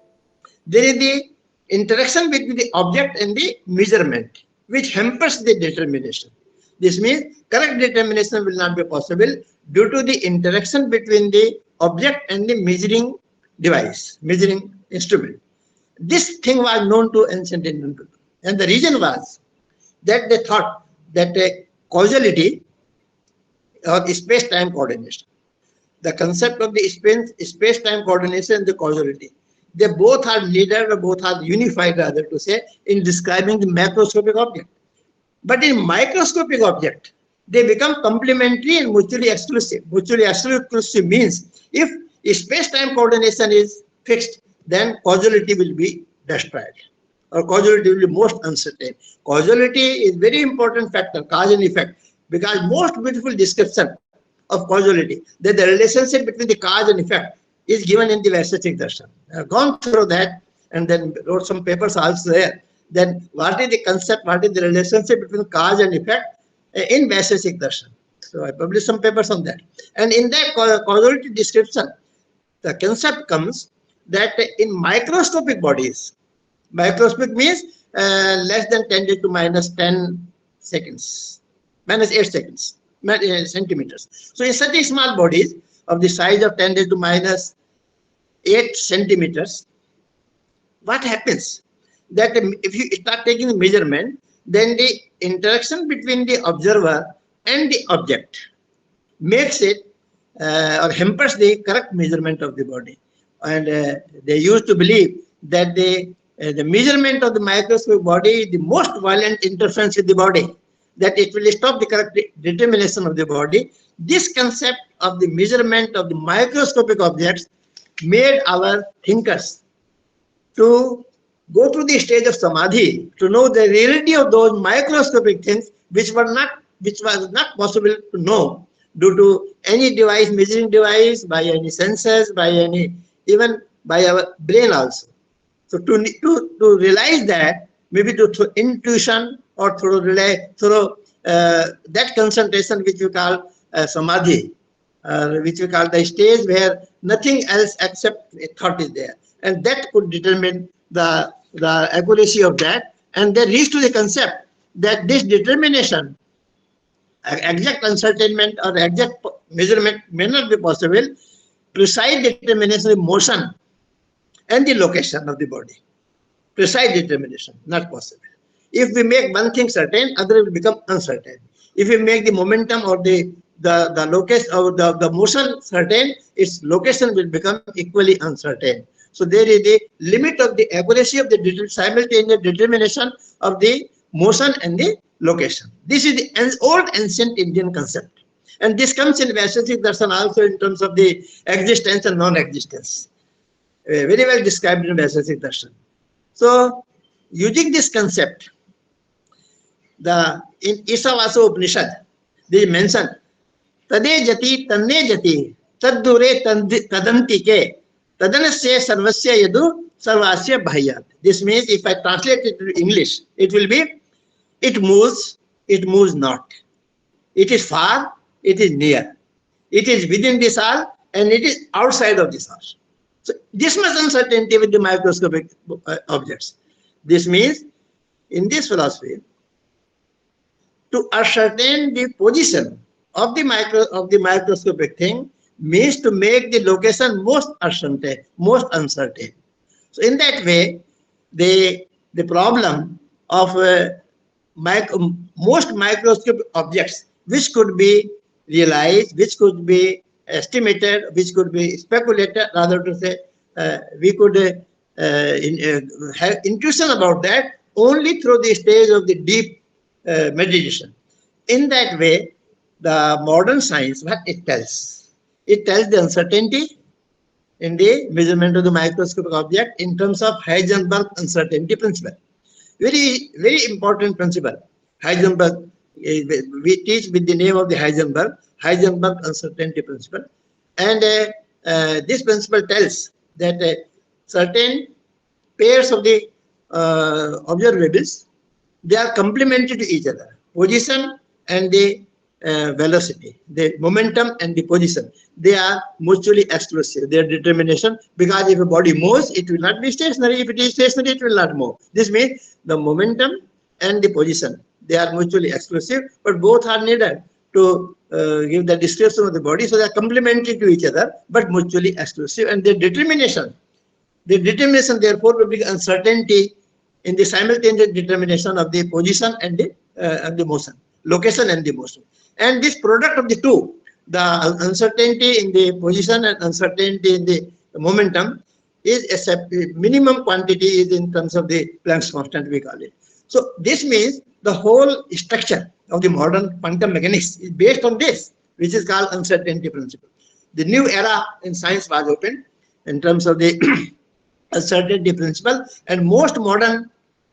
there is the interaction between the object and the measurement, which hampers the determination. This means correct determination will not be possible due to the interaction between the object and the measuring device, measuring instrument. This thing was known to ancient Indian people. And the reason was that they thought that causality or space-time coordination, the concept of the space-time coordination and the causality, they both are needed, or both are unified, rather to say, in describing the macroscopic object. But in microscopic object, they become complementary and mutually exclusive. Mutually exclusive means if space-time coordination is fixed, then causality will be destroyed, or causality will be most uncertain. Causality is very important factor, cause and effect, because most beautiful description of causality, that the relationship between the cause and effect is given in the Vaisheshik Darshan. I have gone through that and then wrote some papers also there. Then what is the concept, what is the relationship between cause and effect in Vaisheshik Darshan? So I published some papers on that. And in that causality description, the concept comes that in microscopic bodies, microscopic means less than 10 to minus 10 seconds, minus 8 seconds, centimeters. So in such small bodies of the size of 10 to minus 8 centimeters, what happens? That if you start taking the measurement, then the interaction between the observer and the object makes it or hampers the correct measurement of the body. And they used to believe that the measurement of the microscopic body is the most violent interference with the body, that it will stop the correct determination of the body. This concept of the measurement of the microscopic objects made our thinkers to go through the stage of samadhi, to know the reality of those microscopic things which was not possible to know due to any device, measuring device, by any senses, by any, even by our brain also. So to realize that, maybe through intuition or through that concentration which we call samadhi, which we call the stage where nothing else except a thought is there, and that could determine the accuracy of that, and they reach to the concept that this determination, exact uncertainment or exact measurement may not be possible. Precise determination of motion and the location of the body, precise determination not possible. If we make one thing certain, other will become uncertain. If we make the momentum or the location or the motion certain, its location will become equally uncertain. So there is the limit of the accuracy of the simultaneous determination of the motion and the location. This is the old ancient Indian concept. And this comes in Vaisheshik Darshan also in terms of the existence and non-existence. Very well described in Vaisheshik Darshan. So using this concept, in Isavasa Upanishad, they mention Tade jati tanne jati taddure tadantike tadanasya sarvasya yadu sarvasya bhayyat. This means if I translate it to English, it will be it moves not. It is far, it is near. It is within this all and it is outside of this all. So this much uncertainty with the microscopic objects. This means in this philosophy, to ascertain the position of the microscopic thing means to make the location most uncertain. So in that way, the problem of most microscopic objects which could be realized, which could be estimated, which could be speculated, rather to say, we could have intuition about that only through the stage of the deep meditation. In that way, the modern science, what it tells the uncertainty in the measurement of the microscopic object in terms of Heisenberg uncertainty principle. Very, very important principle. Heisenberg, we teach with the name of the Heisenberg uncertainty principle. And this principle tells that certain pairs of the observables, they are complementary to each other. Position and the velocity, the momentum and the position, they are mutually exclusive, their determination, because if a body moves, it will not be stationary. If it is stationary, it will not move. This means the momentum and the position, they are mutually exclusive, but both are needed to give the description of the body. So they are complementary to each other, but mutually exclusive. And their determination therefore will be uncertainty in the simultaneous determination of the position and the motion, location and the motion. And this product of the two, the uncertainty in the position and uncertainty in the momentum, is a minimum quantity is in terms of the Planck's constant, we call it. So this means the whole structure of the modern quantum mechanics is based on this, which is called uncertainty principle. The new era in science was opened in terms of the uncertainty principle, and most modern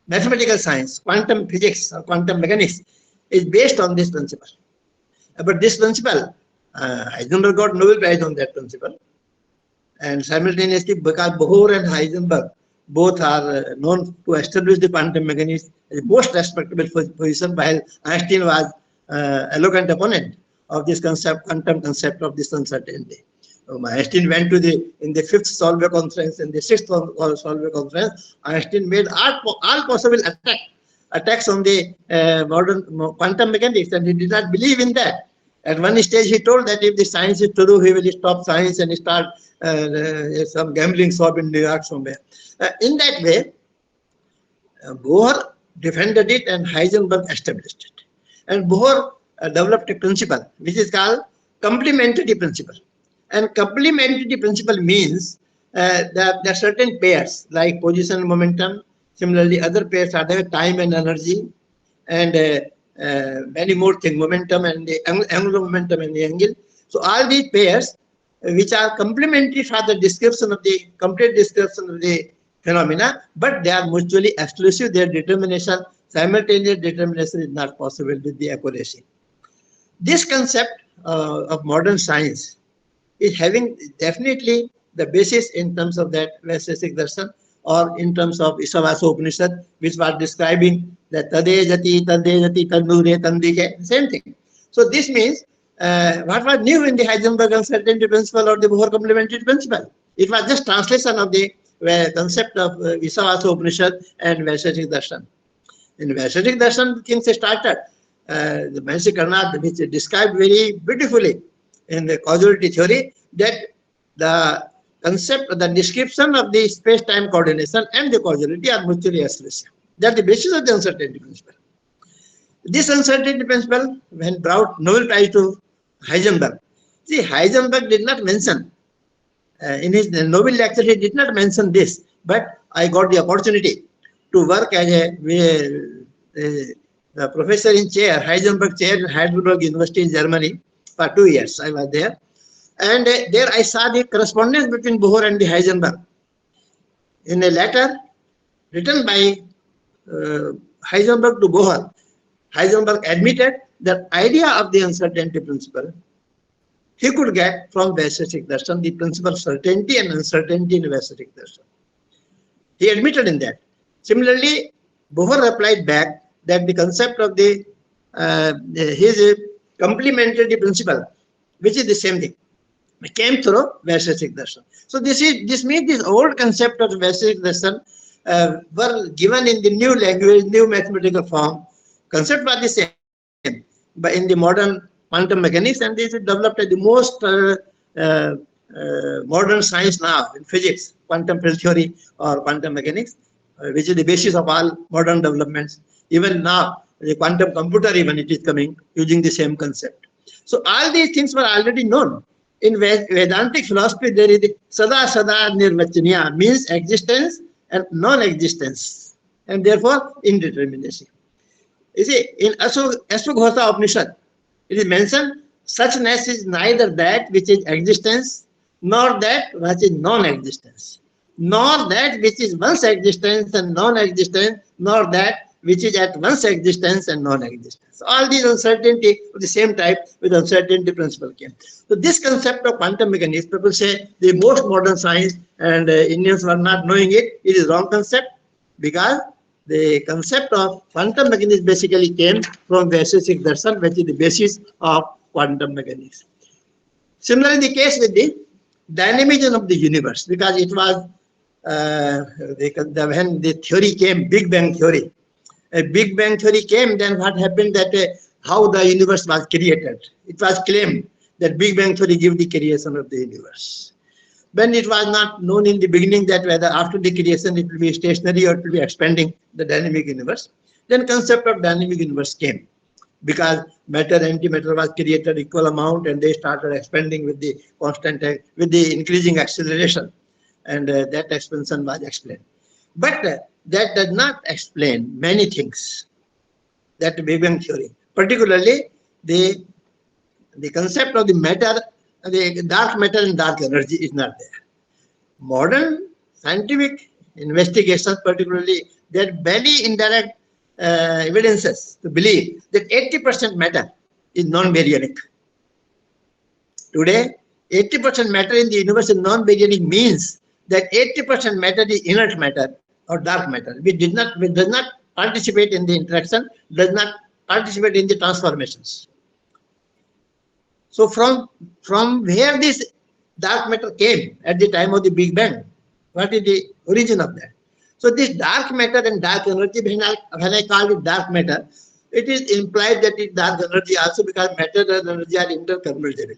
mathematical science, quantum physics or quantum mechanics, is based on this principle. But this principle, Heisenberg got Nobel Prize on that principle. And simultaneously, because Bohr and Heisenberg both are known to establish the quantum mechanics as a most respectable position, while Einstein was eloquent opponent of this concept, quantum concept of this uncertainty. Einstein went to in the 5th Solvay conference and the 6th Solvay conference. Einstein made all possible attacks on the modern quantum mechanics, and he did not believe in that. At one stage, he told that if the science is true, he will stop science and start some gambling shop in New York somewhere. In that way, Bohr defended it and Heisenberg established it. And Bohr developed a principle which is called complementarity principle. And complementarity principle means that there are certain pairs like position and momentum. Similarly, other pairs are there, time and energy, and many more things, momentum and the angular momentum and the angle. So all these pairs, which are complementary for the description of the complete description of the phenomena, but they are mutually exclusive. Their determination, simultaneous determination, is not possible with the accuracy. This concept of modern science is having definitely the basis in terms of that Vaisheshik Darshan, or in terms of Isavasa Upanishad, which was describing that Tade Jati, Tandure, Tandike, same thing. So this means what was new in the Heisenberg uncertainty principle or the Bohr complementarity principle? It was just translation of the concept of Isavasa Upanishad and Vaisheshik Darshan. In Vaisheshik Darshan, things started. The Maharishi Karnad, which described very beautifully in the causality theory, that the concept, the description of the space-time coordination and the causality are mutually exclusive. That's the basis of the uncertainty principle. This uncertainty principle, when brought Nobel Prize to Heisenberg, see, Heisenberg did not mention, in his Nobel lecture, he did not mention this, but I got the opportunity to work as a professor in chair, Heisenberg chair in Heidelberg University in Germany for 2 years. I was there. And there I saw the correspondence between Bohr and the Heisenberg. In a letter written by Heisenberg to Bohr, Heisenberg admitted the idea of the uncertainty principle he could get from Vaisheshik Darshan, the principle of certainty and uncertainty in Vaisheshik Darshan. He admitted in that. Similarly, Bohr replied back that the concept of the his complementarity principle, which is the same thing, came through Vaisheshik Darshan. So this means this old concept of Vaisheshik Darshan were given in the new language, new mathematical form. Concept was the same, but in the modern quantum mechanics, and this is developed as the most modern science now in physics, quantum field theory or quantum mechanics, which is the basis of all modern developments. Even now, the quantum computer, even it is coming using the same concept. So all these things were already known. In Vedantic philosophy, there is the sada sada nirvachaniya, means existence and non-existence, and therefore indeterminacy. You see, in Ashwagandha Upanishad, it is mentioned, suchness is neither that which is existence, nor that which is non-existence, nor that which is once existence and non-existence, nor that which is at once existence and non-existence. All these uncertainty of the same type with uncertainty principle came. So this concept of quantum mechanics, people say the most modern science and Indians were not knowing it. It is wrong concept, because the concept of quantum mechanics basically came from Vaisheshik Darshan, which is the basis of quantum mechanics. Similarly, the case with the dynamism of the universe, because it was when the theory came, Big Bang theory. A Big Bang theory came, then what happened that how the universe was created. It was claimed that Big Bang theory gave the creation of the universe. When it was not known in the beginning that whether after the creation it will be stationary or it will be expanding, the dynamic universe, then concept of dynamic universe came, because matter and antimatter was created equal amount and they started expanding with the constant, with the increasing acceleration, and that expansion was explained. But that does not explain many things, that Big Bang theory, particularly the concept of the matter, the dark matter and dark energy is not there. Modern scientific investigations, particularly, there are many indirect evidences to believe that 80% matter is non-baryonic. Today, 80% matter in the universe is non-baryonic, means that 80% matter is inert matter or dark matter, which does not participate in the interaction, does not participate in the transformations. So from where this dark matter came at the time of the Big Bang, what is the origin of that? So this dark matter and dark energy, when I call it dark matter, it is implied that it is dark energy also, because matter and energy are interconvertible.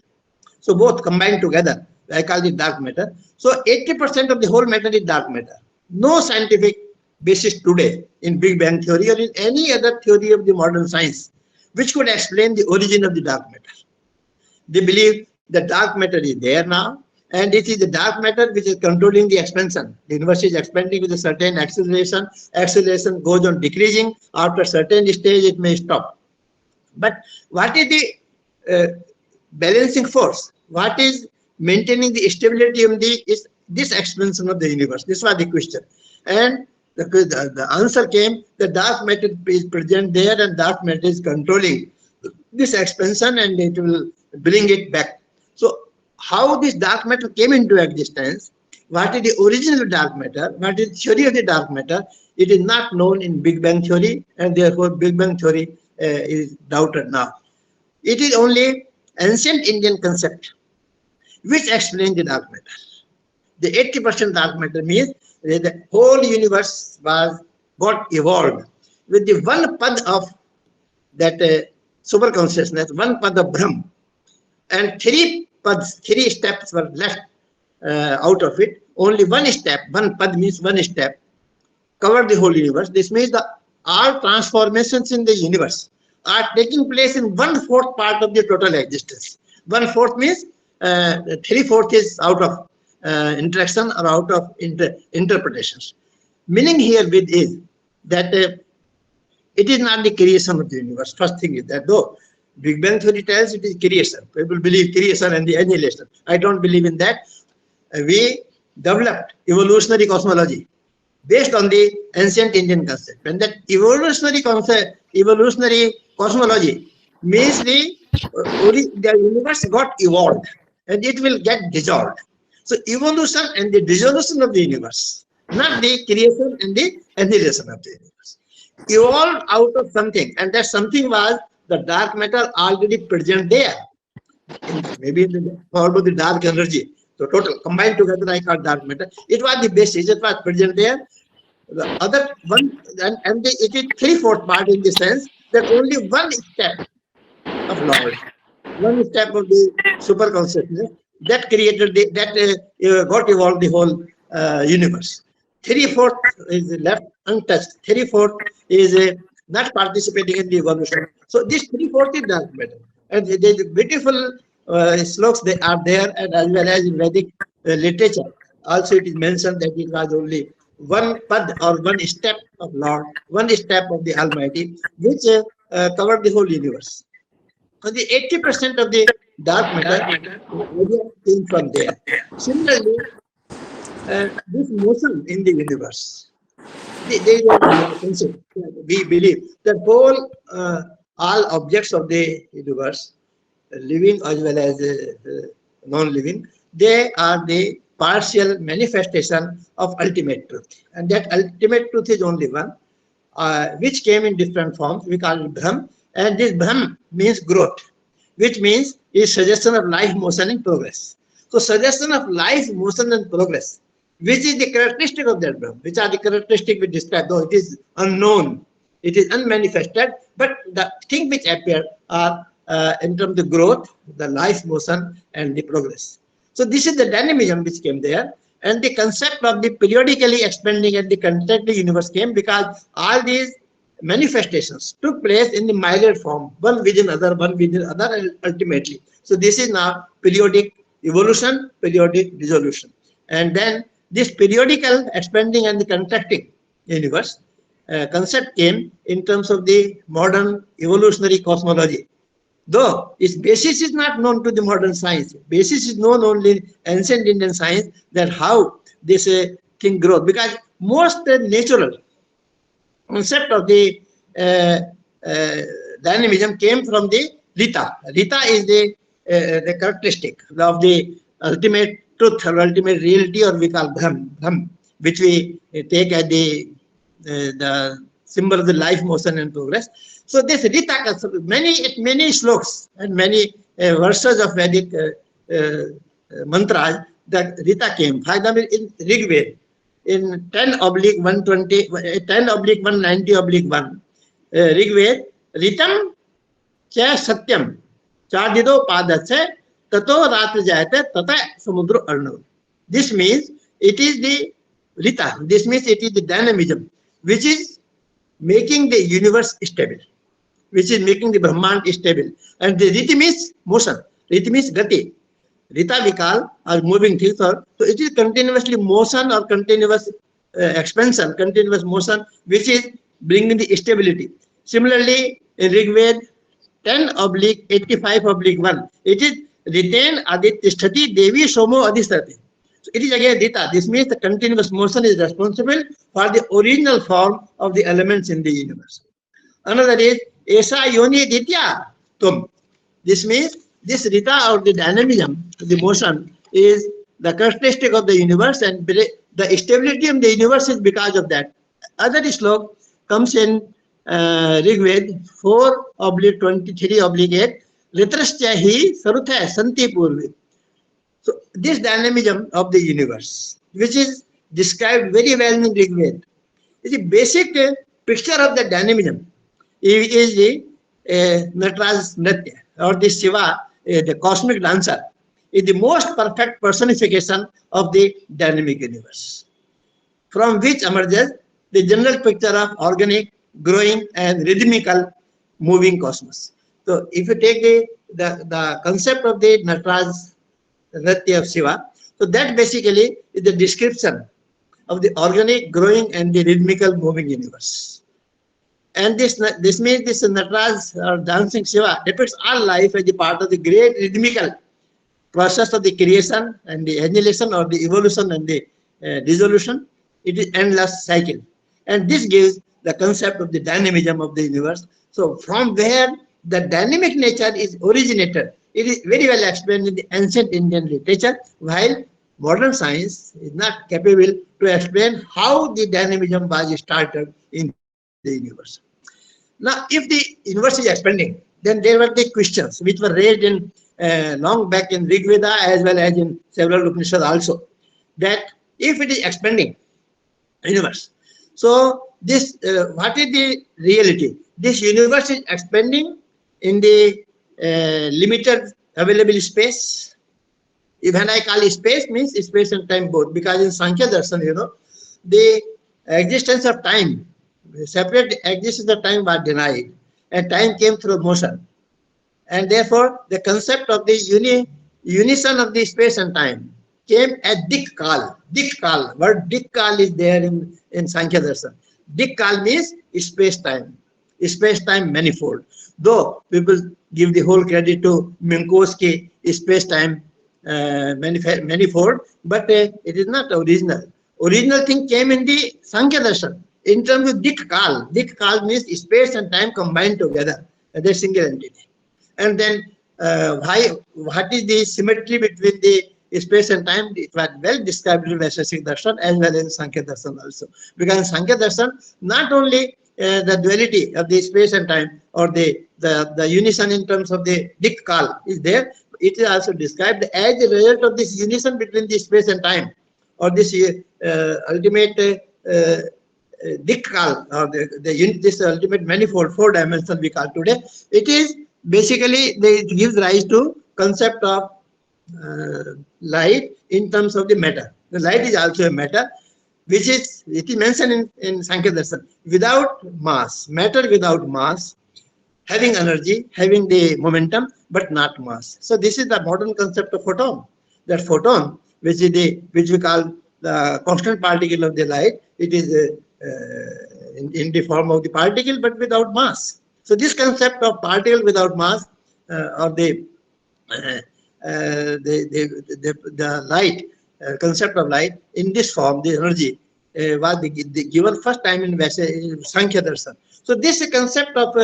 So both combined together, I call it dark matter. So 80% of the whole matter is dark matter. No scientific basis today in Big Bang theory or in any other theory of the modern science which could explain the origin of the dark matter. They believe the dark matter is there now, and it is the dark matter which is controlling the expansion. The universe is expanding with a certain acceleration. Acceleration goes on decreasing. After a certain stage, it may stop. But what is the balancing force? What is maintaining the stability of this expansion of the universe? This was the question. And the answer came, the dark matter is present there and dark matter is controlling this expansion and it will bring it back. So how this dark matter came into existence, what is the origin of dark matter, what is the theory of the dark matter, it is not known in Big Bang theory, and therefore Big Bang theory is doubted now. It is only ancient Indian concept which explains the dark matter. The 80% dark matter means that the whole universe got evolved with the one pad of that super consciousness, one pad of Brahm, and three steps were left out of it. Only one step, one pad means one step, cover the whole universe. This means the all transformations in the universe are taking place in 1/4 part of the total existence. 1/4 means 3/4 is out of interaction or out of interpretations. Meaning here with is that it is not the creation of the universe. First thing is that though Big Bang theory tells it is creation. People believe creation and the annihilation. I don't believe in that. We developed evolutionary cosmology based on the ancient Indian concept. And that evolutionary cosmology means the universe got evolved and it will get dissolved. So evolution and the dissolution of the universe, not the creation and the annihilation of the universe. Evolved out of something, and that something was the dark matter already present there. Maybe in the form of the dark energy. So total combined together, I call dark matter. It was the basis. It was present there. The other one, and it is 3/4 part in the sense that only one step of knowledge, one step of the super consciousness that created got evolved the whole universe. 3/4 is left untouched. 3/4 is not participating in the evolution. So this 3/4 is dark matter. And there is beautiful sloks they are there, and as well as in Vedic literature. Also it is mentioned that it was only one pad or one step of Lord, one step of the Almighty, which covered the whole universe. So the 80% of the dark matter came from there. Similarly, this motion in the universe, we believe that all objects of the universe, living as well as non-living, they are the partial manifestation of ultimate truth. And that ultimate truth is only one, which came in different forms. We call it Brahm. And this Brahm means growth, which means is suggestion of life, motion, and progress. So suggestion of life, motion, and progress, which is the characteristic of that Brahm, which are the characteristic we describe, though it is unknown, it is unmanifested, but the thing which appear are in terms of the growth, the life, motion, and the progress. So this is the dynamism which came there, and the concept of the periodically expanding and the contracting universe came because all these manifestations took place in the myriad form, one within other, and ultimately. So this is now periodic evolution, periodic dissolution. And then this periodical expanding and the contracting universe concept came in terms of the modern evolutionary cosmology. Though its basis is not known to the modern science, basis is known only in ancient Indian science, that how this thing grows. Because most natural concept of the dynamism came from the Rita. Rita is the characteristic of the ultimate truth or ultimate reality, or we call Brahm, which we take as the symbol of the life, motion, and progress. So this Rita, many sloks and many verses of Vedic mantras, that Rita came. For example, in Rig Veda, in 10/120, 10/190/1, Rig Veda, Ritam cha satyam chadido padache tato ratra jayate tata samudra arnav. This means it is the Rita. This means it is the dynamism which is making the universe stable, which is making the Brahman stable. And the Riti means motion. Riti means gati. Rita we call are moving things. So it is continuously motion or continuous expansion, continuous motion, which is bringing the stability. Similarly, in Rig Veda 10/85/1, it is retain aditishthati devi somo adhisthati. So it is again Rita. This means the continuous motion is responsible for the original form of the elements in the universe. Another is Esa Yoni Ditya Tum. This means this Rita or the dynamism, the motion, is the characteristic of the universe, and the stability of the universe is because of that. Other slok comes in Rig Veda 4/23/8. Ritrascha hi sarutha santi purvi. So this dynamism of the universe, which is described very well in Rig Veda, is the basic picture of the dynamism. It is the Nataraj Nritya, or the Shiva, the cosmic dancer, is the most perfect personification of the dynamic universe, from which emerges the general picture of organic, growing, and rhythmical moving cosmos. So if you take the concept of the Nataraj Nritya of Shiva, so that basically is the description of the organic, growing, and the rhythmical moving universe. And this means this Nataraj or dancing Shiva depicts all life as a part of the great rhythmical process of the creation and the annihilation or the evolution and the dissolution. It is endless cycle. And this gives the concept of the dynamism of the universe. So from where the dynamic nature is originated, it is very well explained in the ancient Indian literature, while modern science is not capable to explain how the dynamism was started in the universe. Now, if the universe is expanding, then there were the questions which were raised in long back in Rig Veda as well as in several Upanishads also, that if it is expanding universe, so this what is the reality? This universe is expanding in the limited available space. When I call space, means space and time both, because in Sankhya Darshan, the existence of time, separate existence of time was denied, and time came through motion. And therefore, the concept of the unison of the space and time came as Dik Kal. Dik Kal, word Dik Kal is there in Sankhya Darshan. Dik Kal means space-time manifold. Though people give the whole credit to Minkowski space-time manifold, but it is not original. Original thing came in the Sankhya Darshan in terms of Dik Kal. Dik Kal means space and time combined together as a single entity. And then what is the symmetry between the space and time? It was well described in Vaisheshik Darshan as well as in Sankhya Darshan also. Because in Sankhya Darshan, not only the duality of the space and time or the unison in terms of the Dik Kal is there, it is also described as a result of this unison between the space and time, or this ultimate Dik Kal, or this ultimate manifold, 4 dimensional we call today. It is basically, it gives rise to concept of light in terms of the matter. The light is also a matter, which is, it is mentioned in Sankhya Darshan, without mass, matter without mass, having energy, having the momentum, but not mass. So this is the modern concept of photon. That photon, which we call the constant particle of the light, it is in the form of the particle, but without mass. So this concept of particle without mass, or the light, concept of light in this form, the energy, was given first time in Sankhya Darshan. So this concept of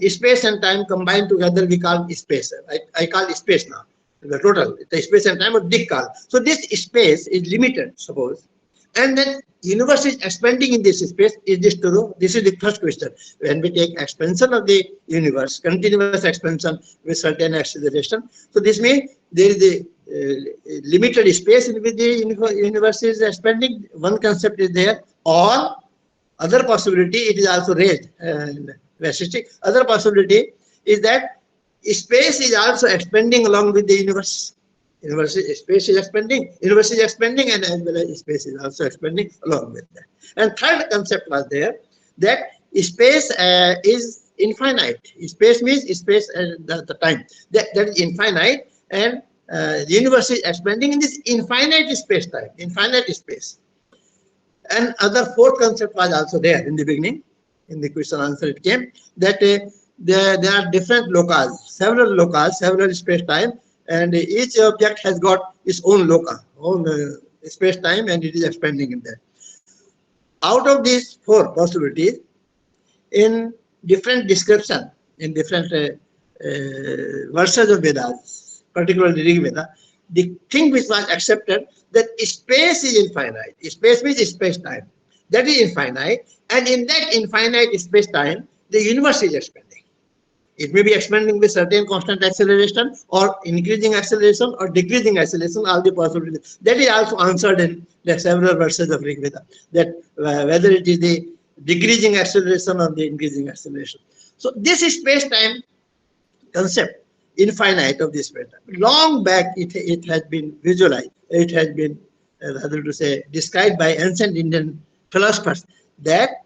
space and time combined together, we call space. I call space now. The total, the space and time of Dik Kal. So this space is limited, suppose, and then universe is expanding in this space. Is this true? This is the first question. When we take expansion of the universe, continuous expansion with certain acceleration, so this means there is a limited space in which the universe is expanding. One concept is there, or other possibility, it is also raised. Other possibility is that space is also expanding along with the universe. Space is expanding, universe is expanding, and as well as space is also expanding along with that. And third concept was there, that space is infinite. Space means space and the time. That is infinite, and the universe is expanding in this infinite space-time, infinite space. And other fourth concept was also there in the beginning. In the question answer it came that there are different locales, several space-time, and each object has got its own loca, own space-time, and it is expanding in that. Out of these 4 possibilities, in different description, in different verses of Vedas, particularly Rig Veda, the thing which was accepted, that space is infinite. Space means space-time. That is infinite, and in that infinite space-time, the universe is expanding. It may be expanding with certain constant acceleration, or increasing acceleration, or decreasing acceleration, all the possibilities. That is also answered in the several verses of Rig Veda, that whether it is the decreasing acceleration or the increasing acceleration. So this space-time concept, infinite of this space-time, long back it has been visualized. It has been, rather to say, described by ancient Indian philosophers, that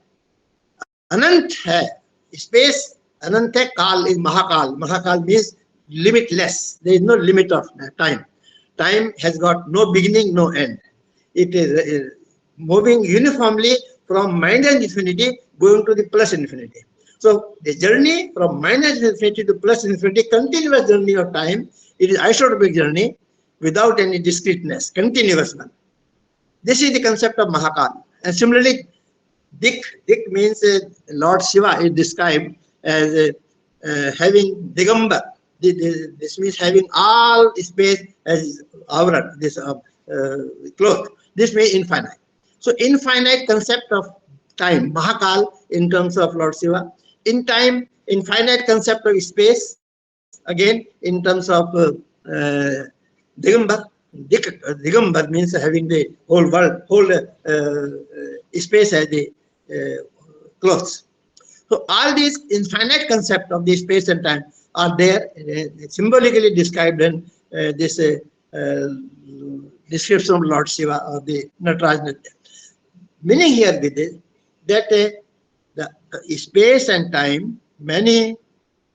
Anant hai, space, Anant hai, Kal is Mahakal. Mahakal means limitless. There is no limit of time. Time has got no beginning, no end. It is moving uniformly from minus infinity going to the plus infinity. So the journey from minus infinity to plus infinity, continuous journey of time, it is isotropic journey without any discreteness, continuous one. This is the concept of Mahakal. And similarly, Dik means Lord Shiva is described as having Digambar. This means having all space as avran, this cloth. This means infinite. So infinite concept of time, Mahakal in terms of Lord Shiva. In time, infinite concept of space, again in terms of Digambar. Digambar means having the whole world, whole space as the clothes. So all these infinite concept of the space and time are there, symbolically described in this description of Lord Shiva or the Nataraj. Meaning here with this, that the space and time, many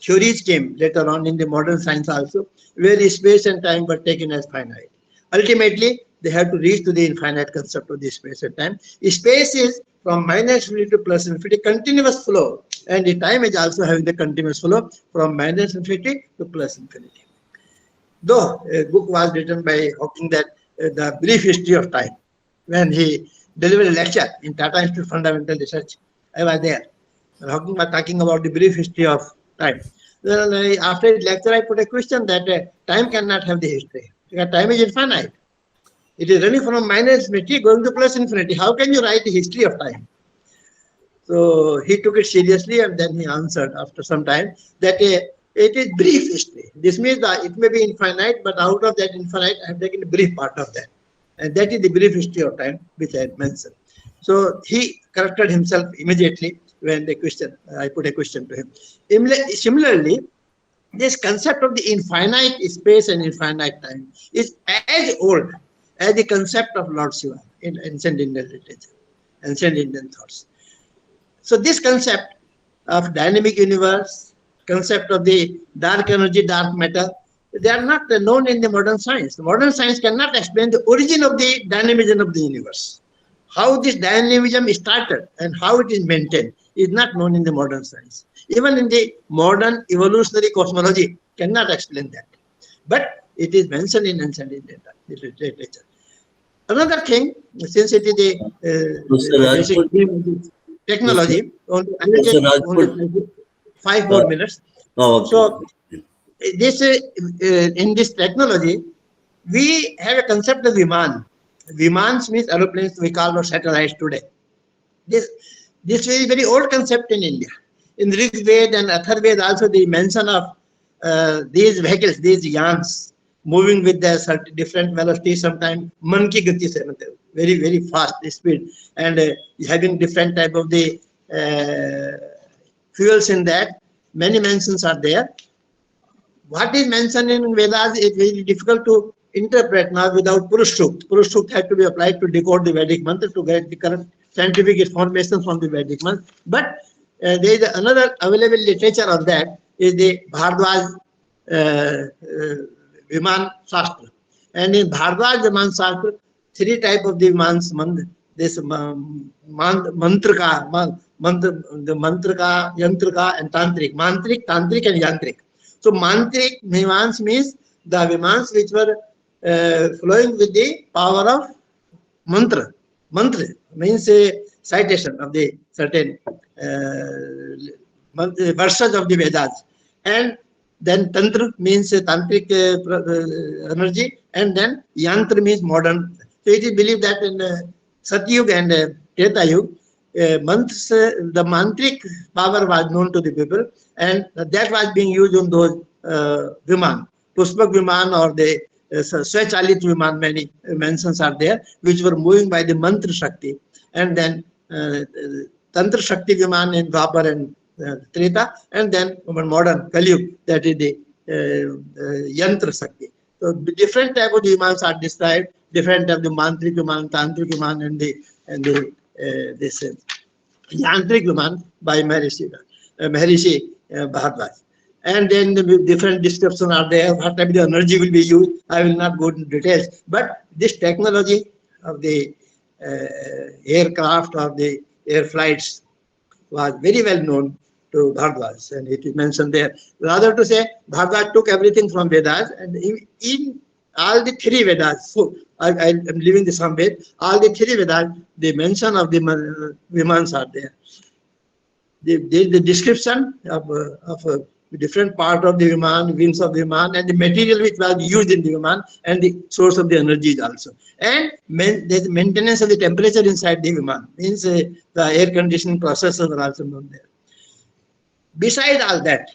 theories came later on in the modern science also, where the space and time were taken as finite. Ultimately, they have to reach to the infinite concept of the space and time. Space is from minus infinity to plus infinity, continuous flow, and the time is also having the continuous flow from minus infinity to plus infinity. Though a book was written by Hawking, that the brief history of time, when he delivered a lecture in Tata Institute of Fundamental Research, I was there. Hawking was talking about the brief history of time. Then after the lecture, I put a question that time cannot have the history, because time is infinite. It is running from minus infinity going to plus infinity. How can you write the history of time? So he took it seriously, and then he answered after some time that it is brief history. This means that it may be infinite, but out of that infinite, I have taken a brief part of that. And that is the brief history of time which I mentioned. So he corrected himself immediately when the question, I put a question to him. Similarly, this concept of the infinite space and infinite time is as old as the concept of Lord Shiva in ancient Indian literature, ancient Indian thoughts. So this concept of dynamic universe, concept of the dark energy, dark matter, they are not known in the modern science. The modern science cannot explain the origin of the dynamism of the universe. How this dynamism started and how it is maintained is not known in the modern science. Even in the modern evolutionary cosmology cannot explain that. But it is mentioned in ancient Indian literature. Another thing, since it is the basic technology, only 5 more minutes. Oh, okay. So, this in this technology, we have a concept of Viman. Vimans means aeroplanes we call or satellites today. This is very old concept in India. In Rig Veda and Atharveda also the mention of these vehicles, these yans, moving with the certain different velocity, sometimes man ki gati se, very, very fast speed, and having different type of the fuels in that. Many mentions are there. What is mentioned in Vedas is very difficult to interpret now without Purushsukta. Purushsukta had to be applied to decode the Vedic mantra to get the correct scientific information from the Vedic mantra. But there is another available literature on that, is the Bhardwaj Viman Shastra. And in Bhardwaj Viman Shastra, 3 types of the Vimans, this mantrika, yantrika and tantric. Mantrik, tantric and yantrik. So mantrik Vimans means the Vimans which were flowing with the power of mantra. Mantra means a citation of the certain verses of the Vedas. And then Tantra means tantric energy, and then Yantra means modern. So it is believed that in Satyug and Treta Yuga, the mantric power was known to the people, and that was being used on those Viman. Pushpak Viman or the Swachalit Viman, many mentions are there, which were moving by the Mantra Shakti. And then Tantra Shakti Viman in Dwapar and Treta, and then modern Kaliyug, that is the Yantra Shakti. So different type of Vimans are described, different type of the Mantrik Viman, Tantric Viman, and this Yantrik Viman by Maharishi Bharadwaj. And then the different descriptions are there. What type of energy will be used? I will not go into details. But this technology of the aircraft or the air flights was very well known to Bharadwaj, and it is mentioned there. Rather to say, Bharadwaj took everything from Vedas, and in all the three Vedas, so I am leaving the Samved, all the three Vedas, the mention of the Vimans are there. The description of different part of the Viman, wings of the Viman, and the material which was used in the Viman, and the source of the energies also. And there's maintenance of the temperature inside the Viman, means the air conditioning processes are also known there. Beside all that,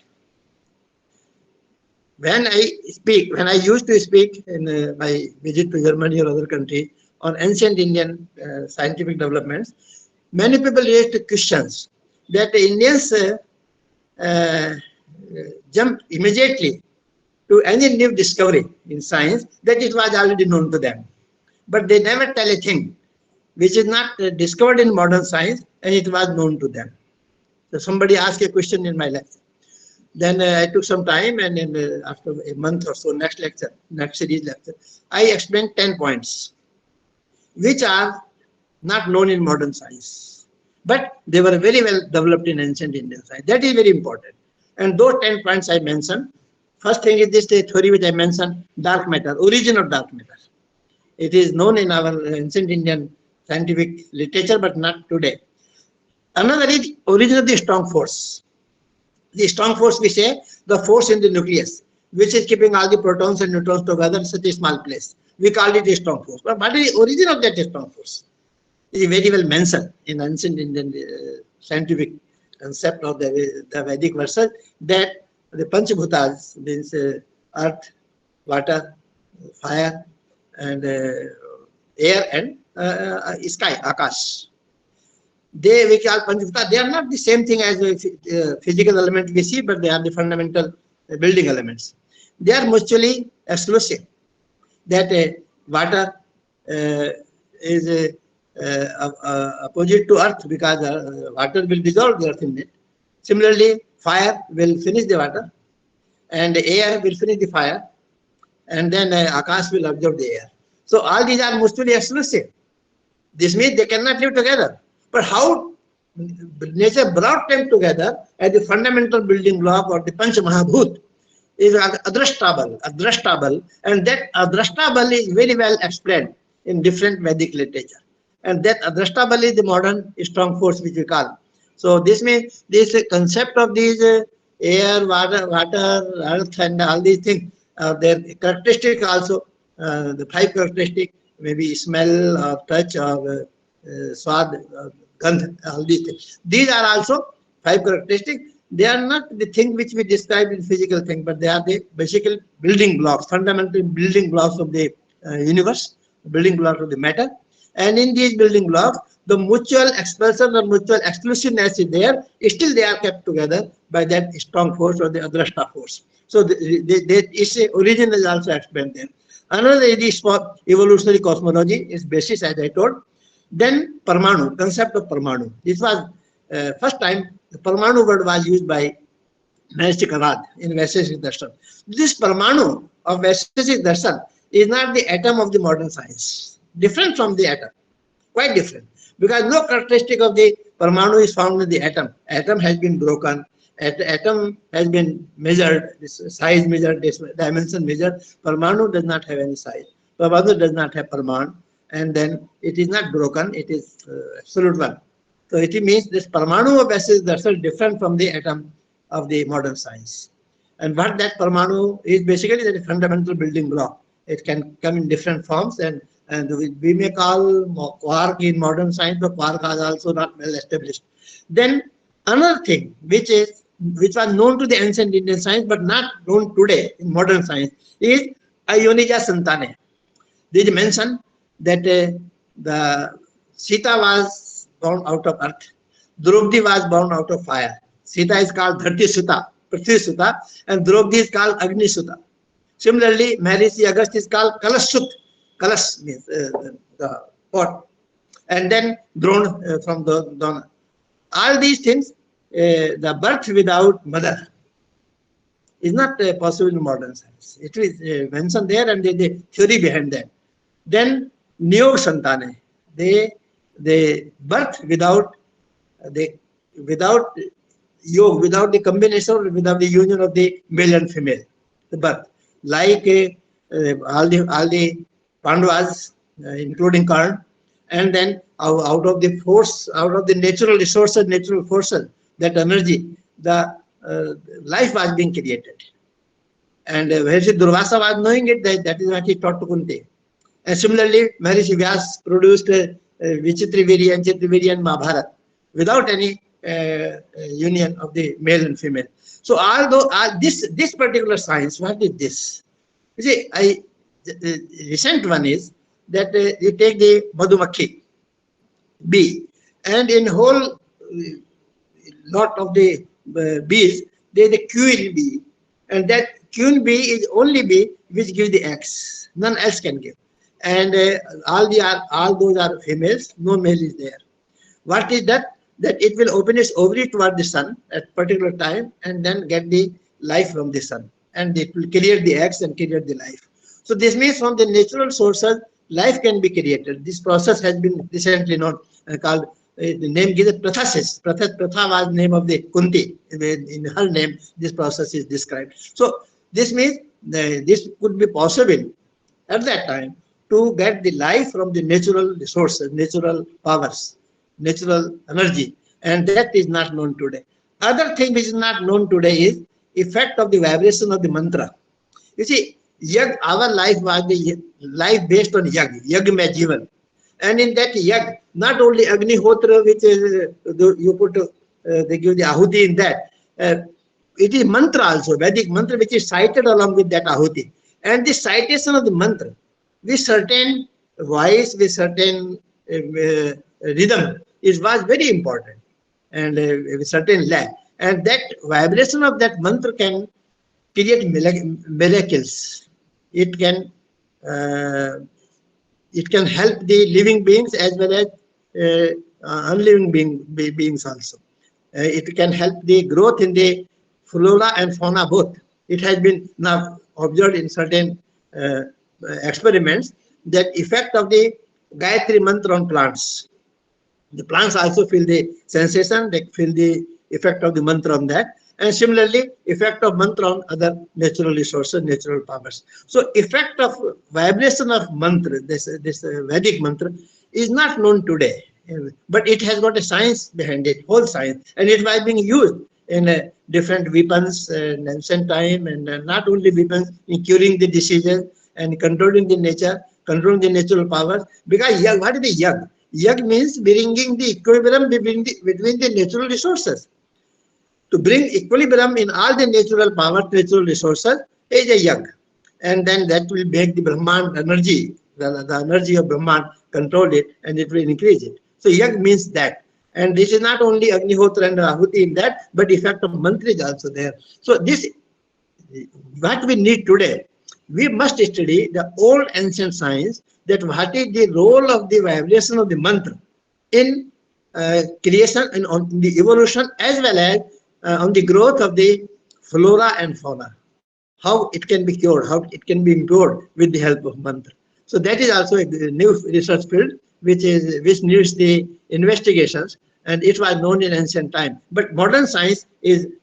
when I used to speak in my visit to Germany or other country on ancient Indian scientific developments, many people raised questions that the Indians jump immediately to any new discovery in science that it was already known to them. But they never tell a thing which is not discovered in modern science and it was known to them. So somebody asked a question in my lecture. Then I took some time, and after a month or so, next series lecture, I explained 10 points which are not known in modern science, but they were very well developed in ancient Indian science. That is very important. And those 10 points I mentioned. First thing is this theory which I mentioned, dark matter, origin of dark matter. It is known in our ancient Indian scientific literature, but not today. Another is origin of the strong force. The strong force, we say, the force in the nucleus, which is keeping all the protons and neutrons together in such a small place. We call it a strong force. But what is the origin of that strong force? It is very well mentioned in ancient Indian scientific concept of the Vedic verses that the Panchabhutas, means earth, water, fire, and air and sky, Akash. We call Panchabhuta. They are not the same thing as physical element we see, but they are the fundamental building elements. They are mutually exclusive. That water is opposite to earth because water will dissolve the earth in it. Similarly, fire will finish the water, and air will finish the fire, and then Akash will absorb the air. So all these are mutually exclusive. This means they cannot live together. But how nature brought them together as the fundamental building block or the Panch Mahabhut is adrastable, and that adrastable is very well explained in different Vedic literature. And that adrastable is the modern strong force which we call. So this means this concept of these air, water, earth, and all these things, their characteristic also, the 5 characteristics, maybe smell or touch or swad, gandh, all these things. These are also 5 characteristics. They are not the thing which we describe in physical thing, but they are the basic building blocks, fundamental building blocks of the universe, building blocks of the matter. And in these building blocks, the mutual expulsion or mutual exclusiveness is there. Still, they are kept together by that strong force or the adrashta force. So, its origin is also explained there. Another is for evolutionary cosmology, its basis, as I told. Then Parmanu, concept of Parmanu. This was first time the Parmanu word was used by Maharishi Karad in Vaisheshik Darshan. This Parmanu of Vaisheshik Darshan is not the atom of the modern science. Different from the atom, quite different. Because no characteristic of the Parmanu is found in the atom. Atom has been broken. Atom has been measured, size measured, dimension measured. Parmanu does not have any size. Parmanu does not have Parman. And then it is not broken, it is absolute one. So it means this Parmanu of Vaisheshik Darshan is different from the atom of the modern science. And what that Parmanu is basically the fundamental building block. It can come in different forms, and we may call quark in modern science, but quark is also not well established. Then another thing which was known to the ancient Indian science but not known today in modern science is Ionija Santane. There is mention that the Sita was born out of earth, Draupadi was born out of fire. Sita is called Dharti Suta, Prithvi Suta, and Draupadi is called Agni Suta. Similarly, Maharishi Agast is called Kalash Sut. Kalash means the pot. And then Drona from Dona. all these things, the birth without mother is not possible in modern science. It is mentioned there, and the theory behind that. Then Niyog Santane, they birth without without yog, without the combination, or without the union of the male and female, the birth. Like all the Pandavas, including Karna, and then out of the force, out of the natural resources, natural forces, that energy, the life was being created. And Maharishi Durvasa was knowing it, that is what he taught to Kunti. And similarly, Maharishi Vyas produced Vichitriviri and Chitriviri and Mahabharata without any union of the male and female. So although this particular science, what is this? You see, the recent one is that you take the Madhumakhi, bee, and in whole lot of the bees, there is the queen bee, and that queen bee is only bee which gives the eggs. None else can give. And all those are females. No male is there. What is that? That it will open its ovary toward the sun at particular time and then get the life from the sun, and it will create the eggs and create the life. So this means from the natural sources, life can be created. This process has been recently known, called, the name given Prathasis. Pratha was the name of the Kunti. In her name, this process is described. So this means this could be possible at that time to get the life from the natural resources, natural powers, natural energy, and that is not known today. Other thing which is not known today is effect of the vibration of the mantra. You see, yag, our life was the life based on yag mein jivan, and in that yag, not only Agnihotra, which is you put, they give the ahuti in that. It is mantra also, Vedic mantra, which is cited along with that ahuti, and the citation of the mantra with certain voice, with certain rhythm, was very important, and with certain lag, and that vibration of that mantra can create miracles. It can help the living beings as well as unliving beings also. It can help the growth in the flora and fauna both. It has been now observed in certain experiments that effect of the Gayatri mantra on plants. The plants also feel the sensation, they feel the effect of the mantra on that. And similarly, effect of mantra on other natural resources, natural powers. So effect of vibration of mantra, this Vedic mantra, is not known today. But it has got a science behind it, whole science. And it was being used in different weapons in ancient time, and not only weapons, in curing the diseases and controlling the nature, controlling the natural powers. Because yag, what is the yag? Yag means bringing the equilibrium between the natural resources. To bring equilibrium in all the natural powers, natural resources is a yag. And then that will make the Brahman energy, the energy of Brahman, control it, and it will increase it. So yag means that. And this is not only Agnihotra and Ahuti in that, but effect of mantra is also there. So this, what we need today, we must study the old ancient science, that what is the role of the vibration of the mantra in creation and on the evolution, as well as on the growth of the flora and fauna. How it can be cured, how it can be improved with the help of mantra. So that is also a new research field which needs the investigations, and it was known in ancient time. But modern science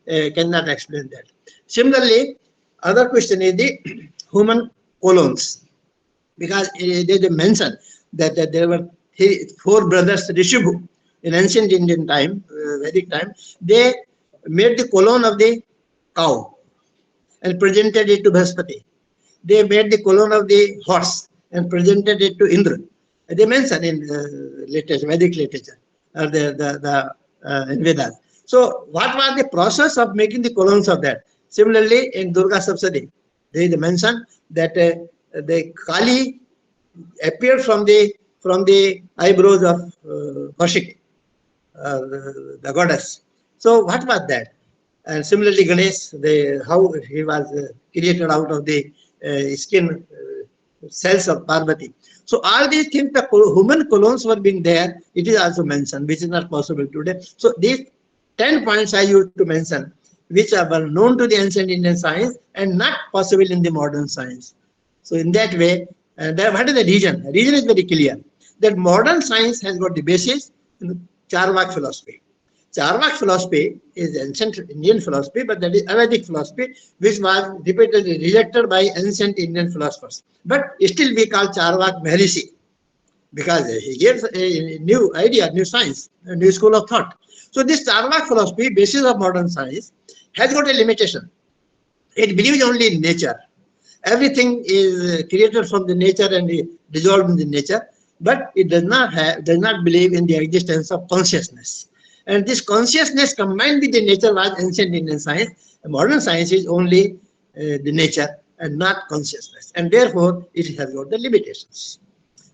cannot explain that. Similarly, other question is the human colons, because they mention that there were 4 brothers Rishibhu in ancient Indian time, Vedic time. They made the colon of the cow and presented it to Bhaspati. They made the colon of the horse and presented it to Indra. They mention in literature, Vedic literature, or in Vedas. So what was the process of making the colons of that? Similarly, in Durga Saptadi, there is a mention that the Kali appeared from the eyebrows of Kaushiki, the goddess. So what was that? And similarly, Ganesh, how he was created out of the skin cells of Parvati. So all these things, the human colons were being there, it is also mentioned, which is not possible today. So these 10 points I used to mention, which were known to the ancient Indian science and not possible in the modern science. So in that way, what is the reason? The reason is very clear, that modern science has got the basis in Charvak philosophy. Charvak philosophy is ancient Indian philosophy, but that is Vedic philosophy, which was repeatedly rejected by ancient Indian philosophers. But still we call Charvak Maharishi, because he gives a new idea, new science, a new school of thought. So this Charvak philosophy, basis of modern science, has got a limitation. It believes only in nature. Everything is created from the nature and dissolved in the nature, but it does not believe in the existence of consciousness. And this consciousness combined with the nature was ancient Indian science. Modern science is only the nature and not consciousness, and therefore it has got the limitations.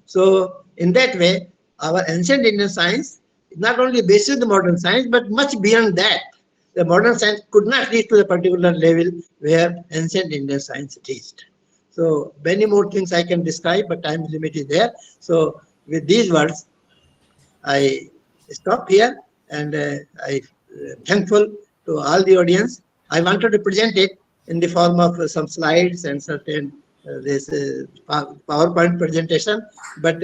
So in that way, our ancient Indian science is not only based on the modern science, but much beyond that. The modern science could not reach to the particular level where ancient Indian science reached. So many more things I can describe, but time limit is there. So with these words, I stop here, and I am thankful to all the audience. I wanted to present it in the form of some slides and certain this PowerPoint presentation, but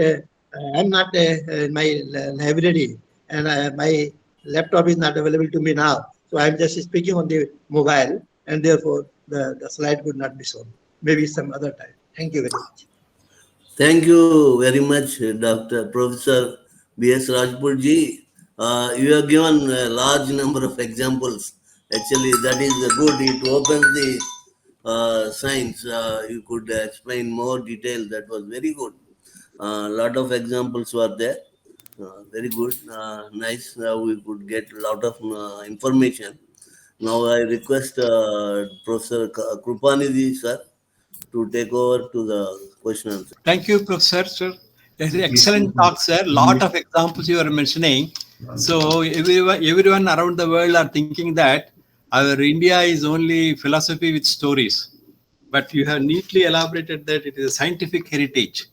I'm not in my library, and my laptop is not available to me now. So I'm just speaking on the mobile, and therefore the slide could not be shown. Maybe some other time. Thank you very much. Thank you very much, Dr. Professor B.S. Rajput ji. You have given a large number of examples. Actually, that is good. It opens the science. You could explain more detail. That was very good. A lot of examples were there. Very good. Nice. We could get a lot of information. Now I request Professor Krupanidhi sir to take over to the question answer. Thank you, Professor. Sir. That's an excellent talk, sir. Lot of examples you are mentioning. So everyone around the world are thinking that our India is only philosophy with stories. But you have neatly elaborated that it is a scientific heritage.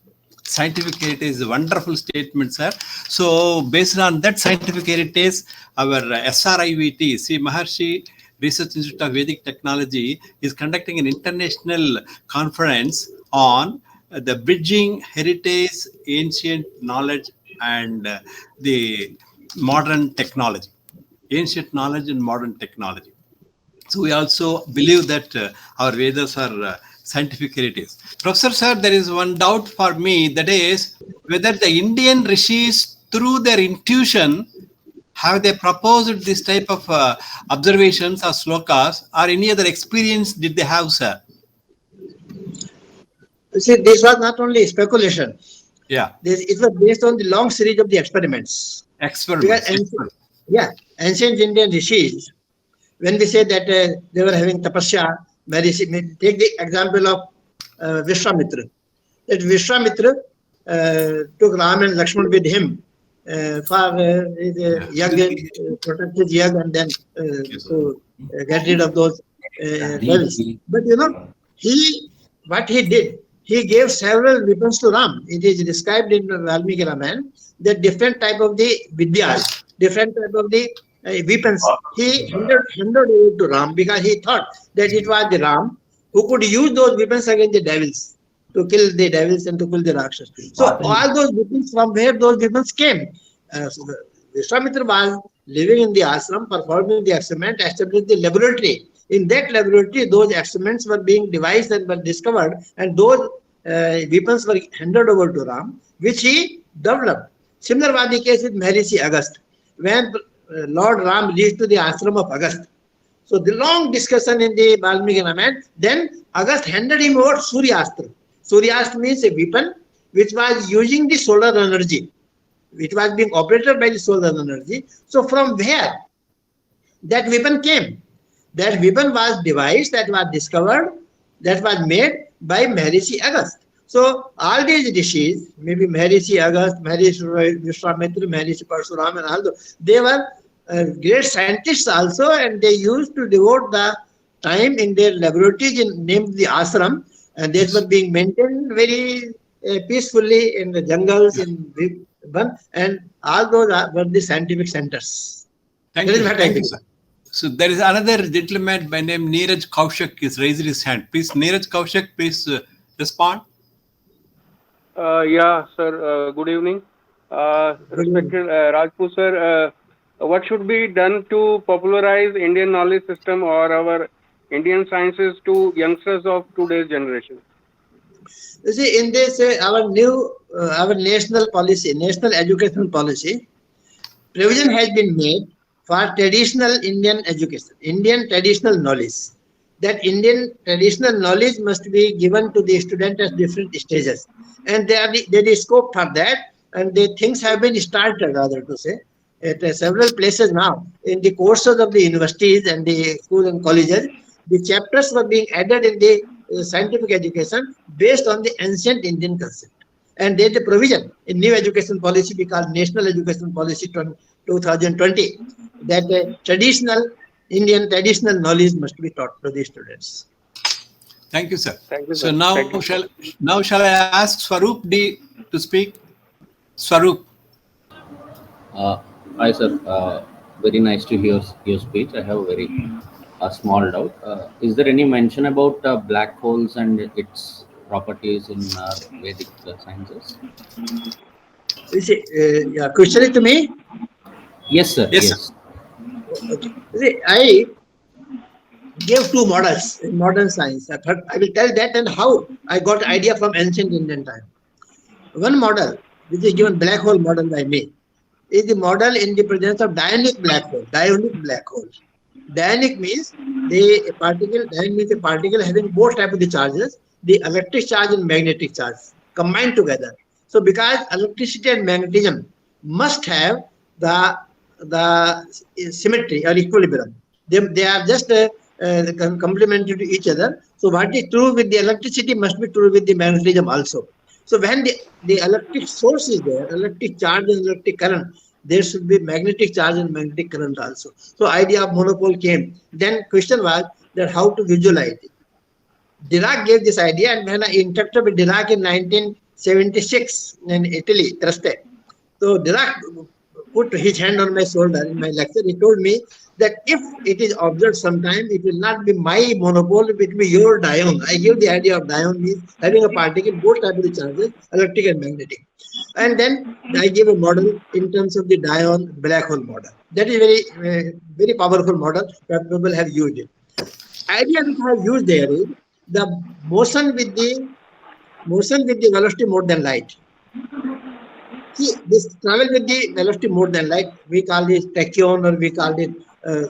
Scientific heritage is a wonderful statement, sir. So based on that scientific heritage, our SRIVT, Srimaharshi Research Institute of Vedic Technology, is conducting an international conference on the bridging heritage, ancient knowledge, and the modern technology. Ancient knowledge and modern technology. So we also believe that our Vedas are scientific heritage. Professor sir, there is one doubt for me, that is whether the Indian rishis, through their intuition, have they proposed this type of observations or slokas, or any other experience did they have, sir? See, this was not only speculation. Yeah. It was based on the long series of the experiments. Experiments. Ancient Indian rishis, when we say that they were having tapasya, take the example of Vishwamitra. That Vishwamitra took Ram and Lakshman with him for his yagya, protect his yagya, and then to get rid of those devils. But what he did, he gave several weapons to Ram. It is described in Valmiki Ramayana that different type of the vidyas, different type of the weapons he handed over to Ram, because he thought that it was the Ram who could use those weapons against the devils, to kill the devils and to kill the Rakshas. So all those weapons, from where those weapons came. Vishwamitra was living in the ashram, performing the experiment, established the laboratory. In that laboratory, those experiments were being devised and were discovered, and those weapons were handed over to Ram, which he developed. Similar was the case with Maharishi Agast. When Lord Ram reached to the ashram of Agast, so the long discussion in the Valmiki Ramayana, then Agast handed him over Suryastra. Suryastra means a weapon which was using the solar energy. It was being operated by the solar energy. So from where that weapon came? That weapon was devised, that was discovered, that was made by Maharishi Agast. So all these rishis, maybe Maharishi Agast, Maharishi Vishwamitra, Maharishi Parshuram, and all those, they were great scientists also, and they used to devote the time in their laboratories named the ashram, And this was being maintained very peacefully in the jungles, and all those were the scientific centers. Thank That is you. what I Thank you, think. sir. So there is another gentleman by name Neeraj Kaushik is raised his hand. Please, Neeraj Kaushik, please respond. Yeah, sir. Good evening. Good evening. Respected Rajput sir, what should be done to popularize Indian knowledge system or our Indian sciences to youngsters of today's generation? You see, in this, our national policy, national education policy, provision has been made for traditional Indian education, Indian traditional knowledge. That Indian traditional knowledge must be given to the student at different stages. And there is scope for that, and the things have been started, rather to say, at several places now. In the courses of the universities and the schools and colleges, the chapters were being added in the scientific education based on the ancient Indian concept. And there is a provision in new education policy we call National Education Policy 2020 that traditional Indian traditional knowledge must be taught to the students. Thank you, sir. Thank you, So sir. now Thank you. shall I ask Swaroop D to speak? Swaroop. Hi, sir. Very nice to hear your speech. I have a very small doubt. Is there any mention about black holes and its properties in Vedic sciences? You see, question it to me? Yes, sir. Yes, Yes. Okay. You see, I gave two models in modern science. I will tell that and how I got idea from ancient Indian time. One model, which is given black hole model by me, is the model in the presence of dionic black hole. Dionic black hole. Dionic means a particle having both types of the charges, the electric charge and magnetic charge combined together. So because electricity and magnetism must have the symmetry or equilibrium, they are just complementary to each other. So what is true with the electricity must be true with the magnetism also. So when the electric source is there, electric charge and electric current, there should be magnetic charge and magnetic current also. So idea of monopole came. Then question was that how to visualize it. Dirac gave this idea, and when I interacted with Dirac in 1976 in Italy, Trieste, so Dirac put his hand on my shoulder in my lecture. He told me that if it is observed sometime, it will not be my monopole, it will be your dione. I give the idea of dione means having a particle, both types of the charges, electric and magnetic. And then I gave a model in terms of the dione black hole model. That is very powerful model that people have used it. Idea which I have used there is the motion with the velocity more than light. See, this travel with the velocity more than light, we call it tachyon or we call it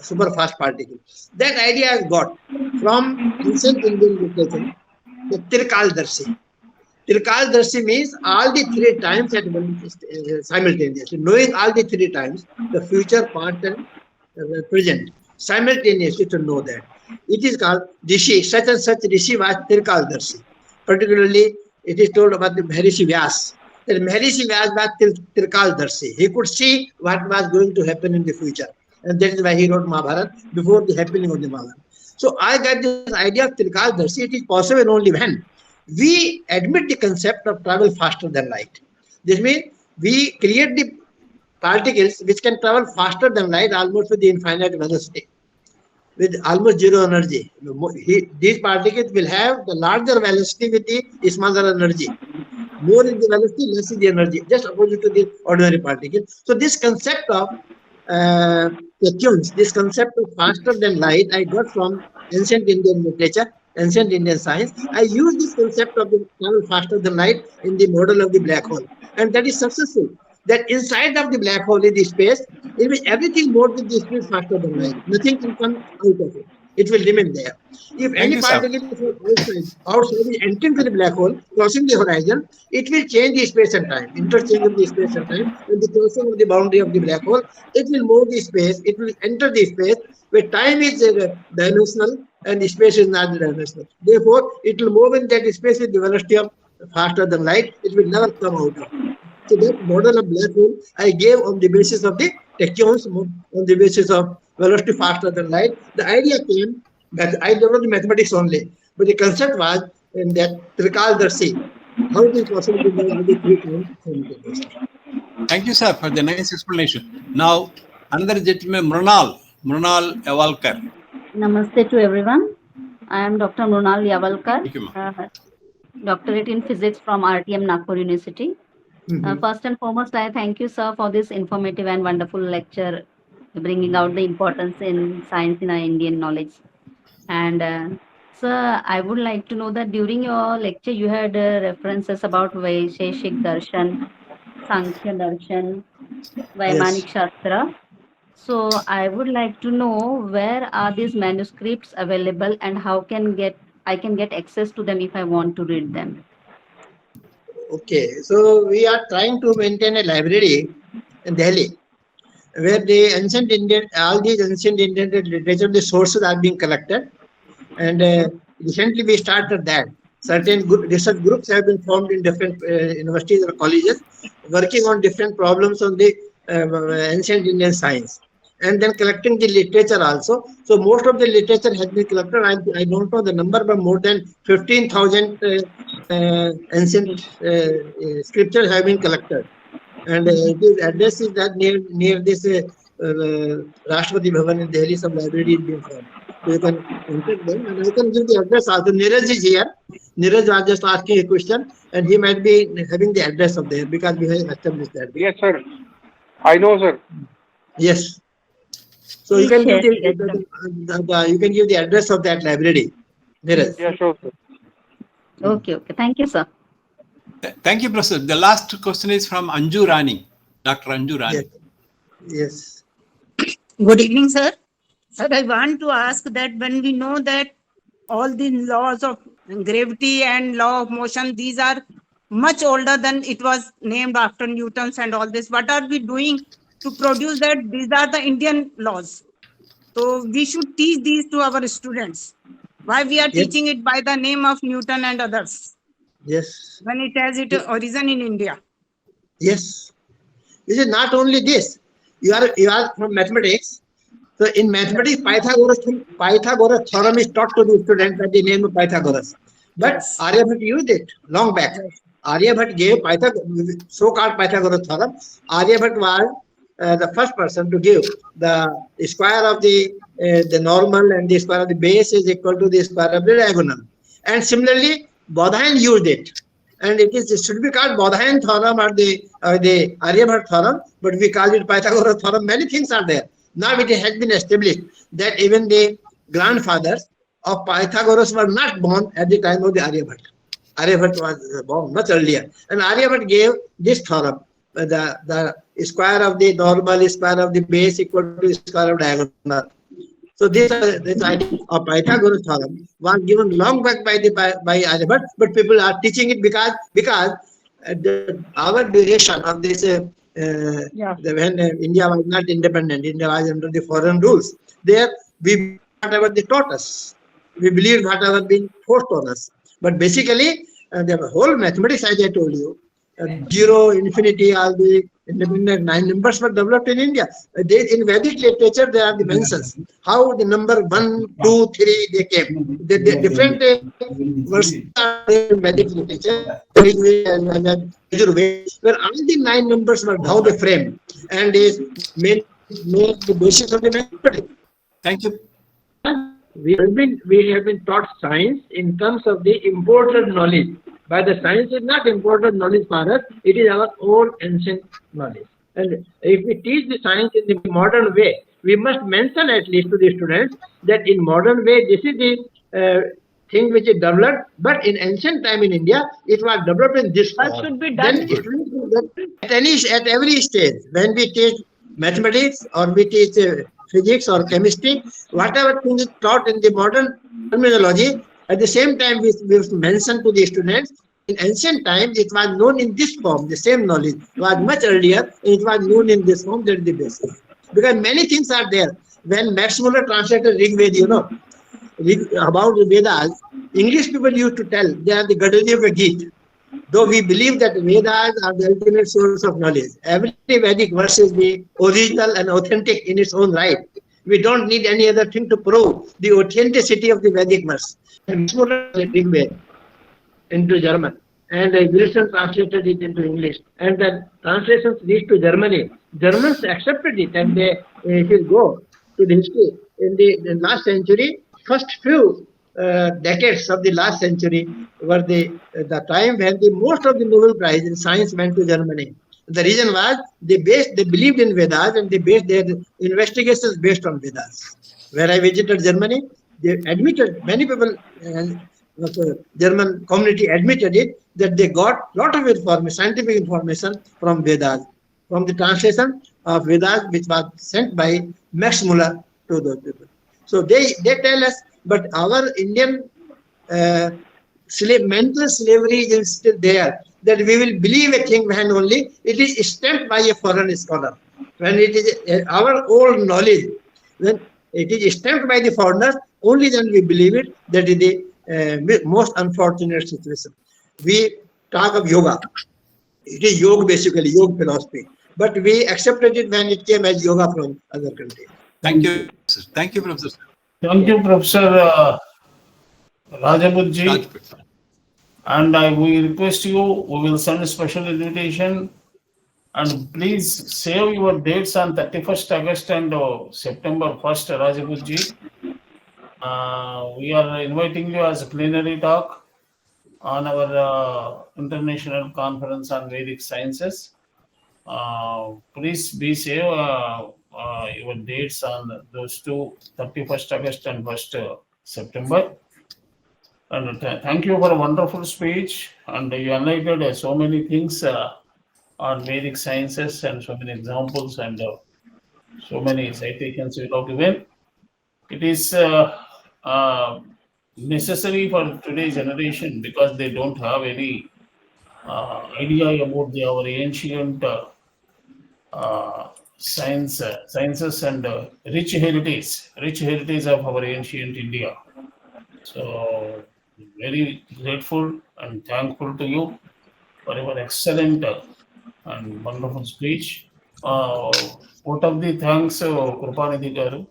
super fast particle. That idea I got from ancient Indian literature, the Tirkaldarshi. Tirkaldarshi means all the three times at simultaneously, knowing all the three times, the future, past and present, simultaneously to know that. It is called Rishi, such and such Rishi was Tirkaldarshi. Particularly, it is told about the Maharishi Vyas. That Maharishi Vyas was Tirkaldarshi. He could see what was going to happen in the future. And that is why he wrote Mahabharata before the happening of the Mahabharata. So I got this idea of Tirkaldarshi. It is possible only when we admit the concept of travel faster than light. This means we create the particles which can travel faster than light almost with the infinite velocity, with almost zero energy. These particles will have the larger velocity with the smaller energy. More is the velocity, less is the energy, just opposite to the ordinary particle. So this concept of tachyons, this concept of faster than light, I got from ancient Indian literature, ancient Indian science. I use this concept of the travel faster than light in the model of the black hole, and that is successful. That inside of the black hole is the space, in which everything moves with the speed faster than light. Nothing can come out of it. It will remain there. If Thank any you, sir. particle is outside is entering to the black hole, crossing the horizon, it will change the space and time, interchange of the space and time, and the crossing of the boundary of the black hole, it will move the space, it will enter the space where time is dimensional and the space is not dimensional. Therefore, it will move in that space with the velocity of faster than light. It will never come out of it. So that model of black hole I gave on the basis of the tachyons, on the basis of velocity faster than light. The idea came that I developed the mathematics only, but the concept was in that Trikaldarshi. How it is possible to know all the three kinds simultaneously? Thank you, sir, for the nice explanation. Now, another gentleman, Mrunal Yavalkar. Namaste to everyone. I am Dr. Mrunal Yavalkar, Thank you, ma'am. doctorate in physics from RTM Nagpur University. Mhm. First and foremost, I thank you, sir, for this informative and wonderful lecture, bringing out the importance in science in our Indian knowledge. And sir, I would like to know that during your lecture, you had references about Vaisheshik Darshan, Sankhya Darshan, Yes. Vaimanic Shastra. So I would like to know where are these manuscripts available and how I can get access to them if I want to read them. Okay. So we are trying to maintain a library in Delhi where the ancient Indian, all these ancient Indian literature, the sources are being collected. And recently we started that. Certain research groups have been formed in different universities or colleges working on different problems on the ancient Indian science. And then collecting the literature also. So most of the literature has been collected. I don't know the number, but more than 15,000 ancient scriptures have been collected. And the address is that near this Rashtrapati Bhavan in Delhi, some library is being formed. So you can contact them, and I can give the address also. Neeraj is here. Neeraj was just asking a question, and he might be having the address of there because we have established that. Yes, sir. I know, sir. Yes. So you Please can give share the address. you can give the address of that library, Neeraj. Yeah, sure, sir. Okay. Thank you, sir. Thank you, Professor. The last question is from Anju Rani, Dr. Anju Rani. Yes. Good evening, sir. Sir, I want to ask that when we know that all the laws of gravity and law of motion, these are much older than it was named after Newton's and all this. What are we doing to produce that? These are the Indian laws. So we should teach these to our students. Why we are Yes. teaching it by the name of Newton and others Yes. when it has its origin in India? Yes. This is not only this. You are from mathematics. So in mathematics, Pythagoras theorem is taught to the student by the name of Pythagoras. But Yes. Aryabhat used it long back. Yes. Aryabhat gave so-called Pythagoras theorem. Aryabhat was the first person to give the square of the normal and the square of the base is equal to the square of the diagonal. And similarly, Bodhayan used it. And it should be called Bodhayan theorem or the Aryabhat theorem, but we call it Pythagoras theorem. Many things are there. Now it has been established that even the grandfathers of Pythagoras were not born at the time of the Aryabhat. Aryabhat was born much earlier. And Aryabhat gave this theorem, the square of the normal, square of the base equal to square of diagonal. So this idea of Pythagoras theorem was given long back by Aryabhat, but people are teaching it because our duration of this when India was not independent, India was under the foreign rules. There we whatever they taught us, we believed whatever been forced on us. But basically, the whole mathematics, as I told you, 0, infinity, all the independent 9 numbers were developed in India. In Vedic literature, there are the mentions how the number 1, 2, 3 they came. The different verses are there in Vedic literature, where all the 9 numbers were how they framed and is made the basis of the mathematics. Thank you. We have been taught science in terms of the imported knowledge. But the science is not imported knowledge for us, it is our own ancient knowledge. And if we teach the science in the modern way, we must mention at least to the students that in modern way, this is the thing which is developed, but in ancient time in India, it was developed in this form. What should be done? Then it means that at every stage, when we teach mathematics or we teach physics or chemistry, whatever thing is taught in the modern terminology, at the same time we mention to the students, in ancient times it was known in this form, the same knowledge was much earlier, it was known in this form, that is the basis. Because many things are there. When Max Muller translated Rig Veda, about the Vedas, English people used to tell they are the Gadani of a Gita. Though we believe that Vedas are the ultimate source of knowledge. Every Vedic verse is the original and authentic in its own right. We don't need any other thing to prove the authenticity of the Vedic verse. into German, and Wilson translated it into English, and the translations reached to Germany. Germans accepted it, and they it will go to the history. In the last century, first few decades of the last century were the time when the most of the Nobel Prize in science went to Germany. The reason was they believed in Vedas, and they based their investigations based on Vedas. Where I visited Germany, they admitted, many people, the German community admitted it, that they got lot of information, scientific information from Vedas, from the translation of Vedas, which was sent by Max Muller to those people. So they tell us, but our Indian mental slavery is still there, that we will believe a thing when only it is stamped by a foreign scholar. When it is our old knowledge, when it is stamped by the foreigners, only then we believe it. That is the most unfortunate situation. We talk of yoga. It is yoga, basically, yoga philosophy. But we accepted it when it came as yoga from other countries. Thank you, sir. Thank you, Professor. Thank you, Professor Rajputji. Rajput. And we request you, we will send a special invitation. And please save your dates on 31st August and September 1st, Rajputji. We are inviting you as a plenary talk on our international conference on Vedic sciences. Please be save your dates on those two, 31st August and 1st September. And thank you for a wonderful speech. And you enlightened so many things on Vedic sciences and so many examples and so many citations you have given. It is necessary for today's generation because they don't have any idea about our ancient sciences and rich heritage of our ancient India. So very grateful and thankful to you for your excellent and wonderful speech. What of the thanks, Krupanidhi Garu?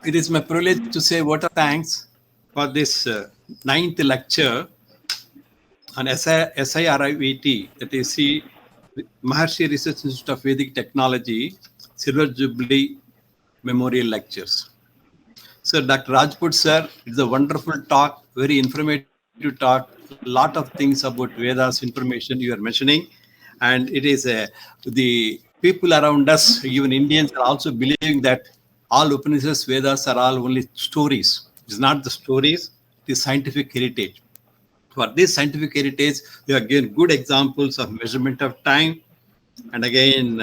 It is my privilege to say what are thanks for this ninth lecture on SRIVT, that is Maharshi Research Institute of Vedic Technology, Silver Jubilee Memorial Lectures. So Dr. Rajput sir, it's a wonderful talk, very informative talk, a lot of things about Vedas information you are mentioning. And it is the people around us, even Indians, are also believing that all Upanishads, Vedas are all only stories. It's not the stories, it is scientific heritage. For this scientific heritage, we have given good examples of measurement of time. And again,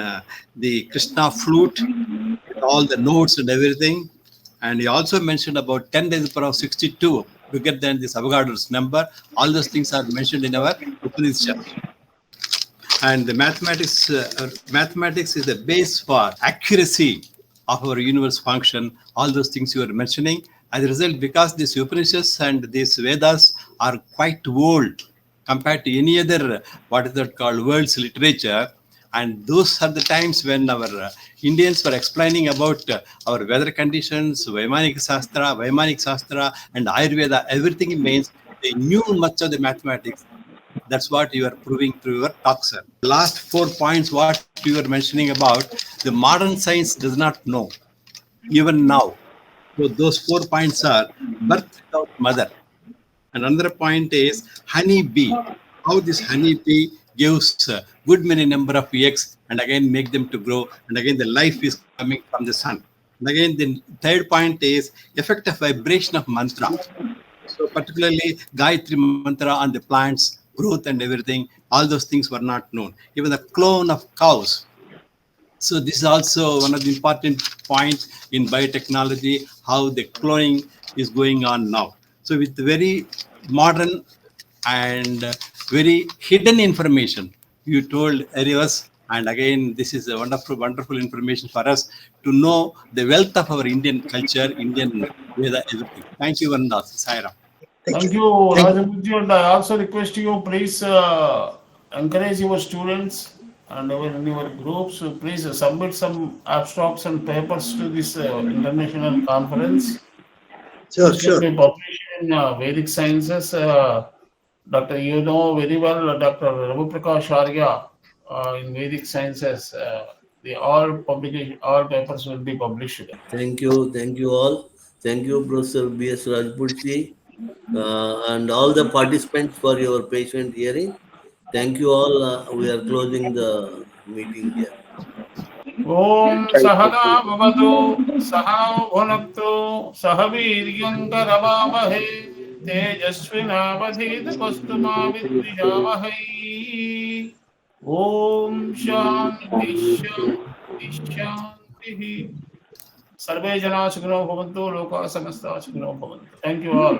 the Krishna flute, all the notes and everything. And he also mentioned about 10 raised to the power of 62, bigger than this Avogadro's number. All those things are mentioned in our Upanishad. And the mathematics is the base for accuracy of our universe function. All those things you are mentioning. As a result, because these Upanishads and these Vedas are quite old compared to any other, what is that called, world's literature. And those are the times when our Indians were explaining about our weather conditions, Vaimanic Shastra, and Ayurveda, everything means they knew much of the mathematics. That's what you are proving through your talk, sir. The last 4 points, what you were mentioning about, the modern science does not know, even now. So those 4 points are birth without mother. And another point is honey bee. How this honey bee gives a good many number of eggs and again make them to grow. And again, the life is coming from the sun. And again, the third point is effect of vibration of mantra. So particularly Gayatri mantra on the plants, growth and everything, all those things were not known. Even the clone of cows. So this is also one of the important points in biotechnology, how the cloning is going on now. So with very modern and very hidden information, you told areas, and again, this is a wonderful information for us to know the wealth of our Indian culture, Indian Veda, everything. Thank you, Varndas. Saira. Thank you, Rajputji, and I also request you, please encourage your students and in your groups, please submit some abstracts and papers to this international conference. Sure, Which sure. can be published in Vedic Sciences Doctor, you know very well Dr. Ravi Prakash Arya in Vedic sciences. The all papers will be published. Thank you all. Thank you, Professor B.S. Rajputji, and all the participants for your patient hearing. Thank you all. We are closing the meeting here. Om Sahana Bhavatu Sahana Bhunaktu Sahaviryankaravahe Tejasvinavadhita Pastuma Vidvijavahe Om Shanti Shanti Shanti Sarve Jana Sukhino Bhavantu Loka Samasta Sukhino Bhavantu. Thank you all.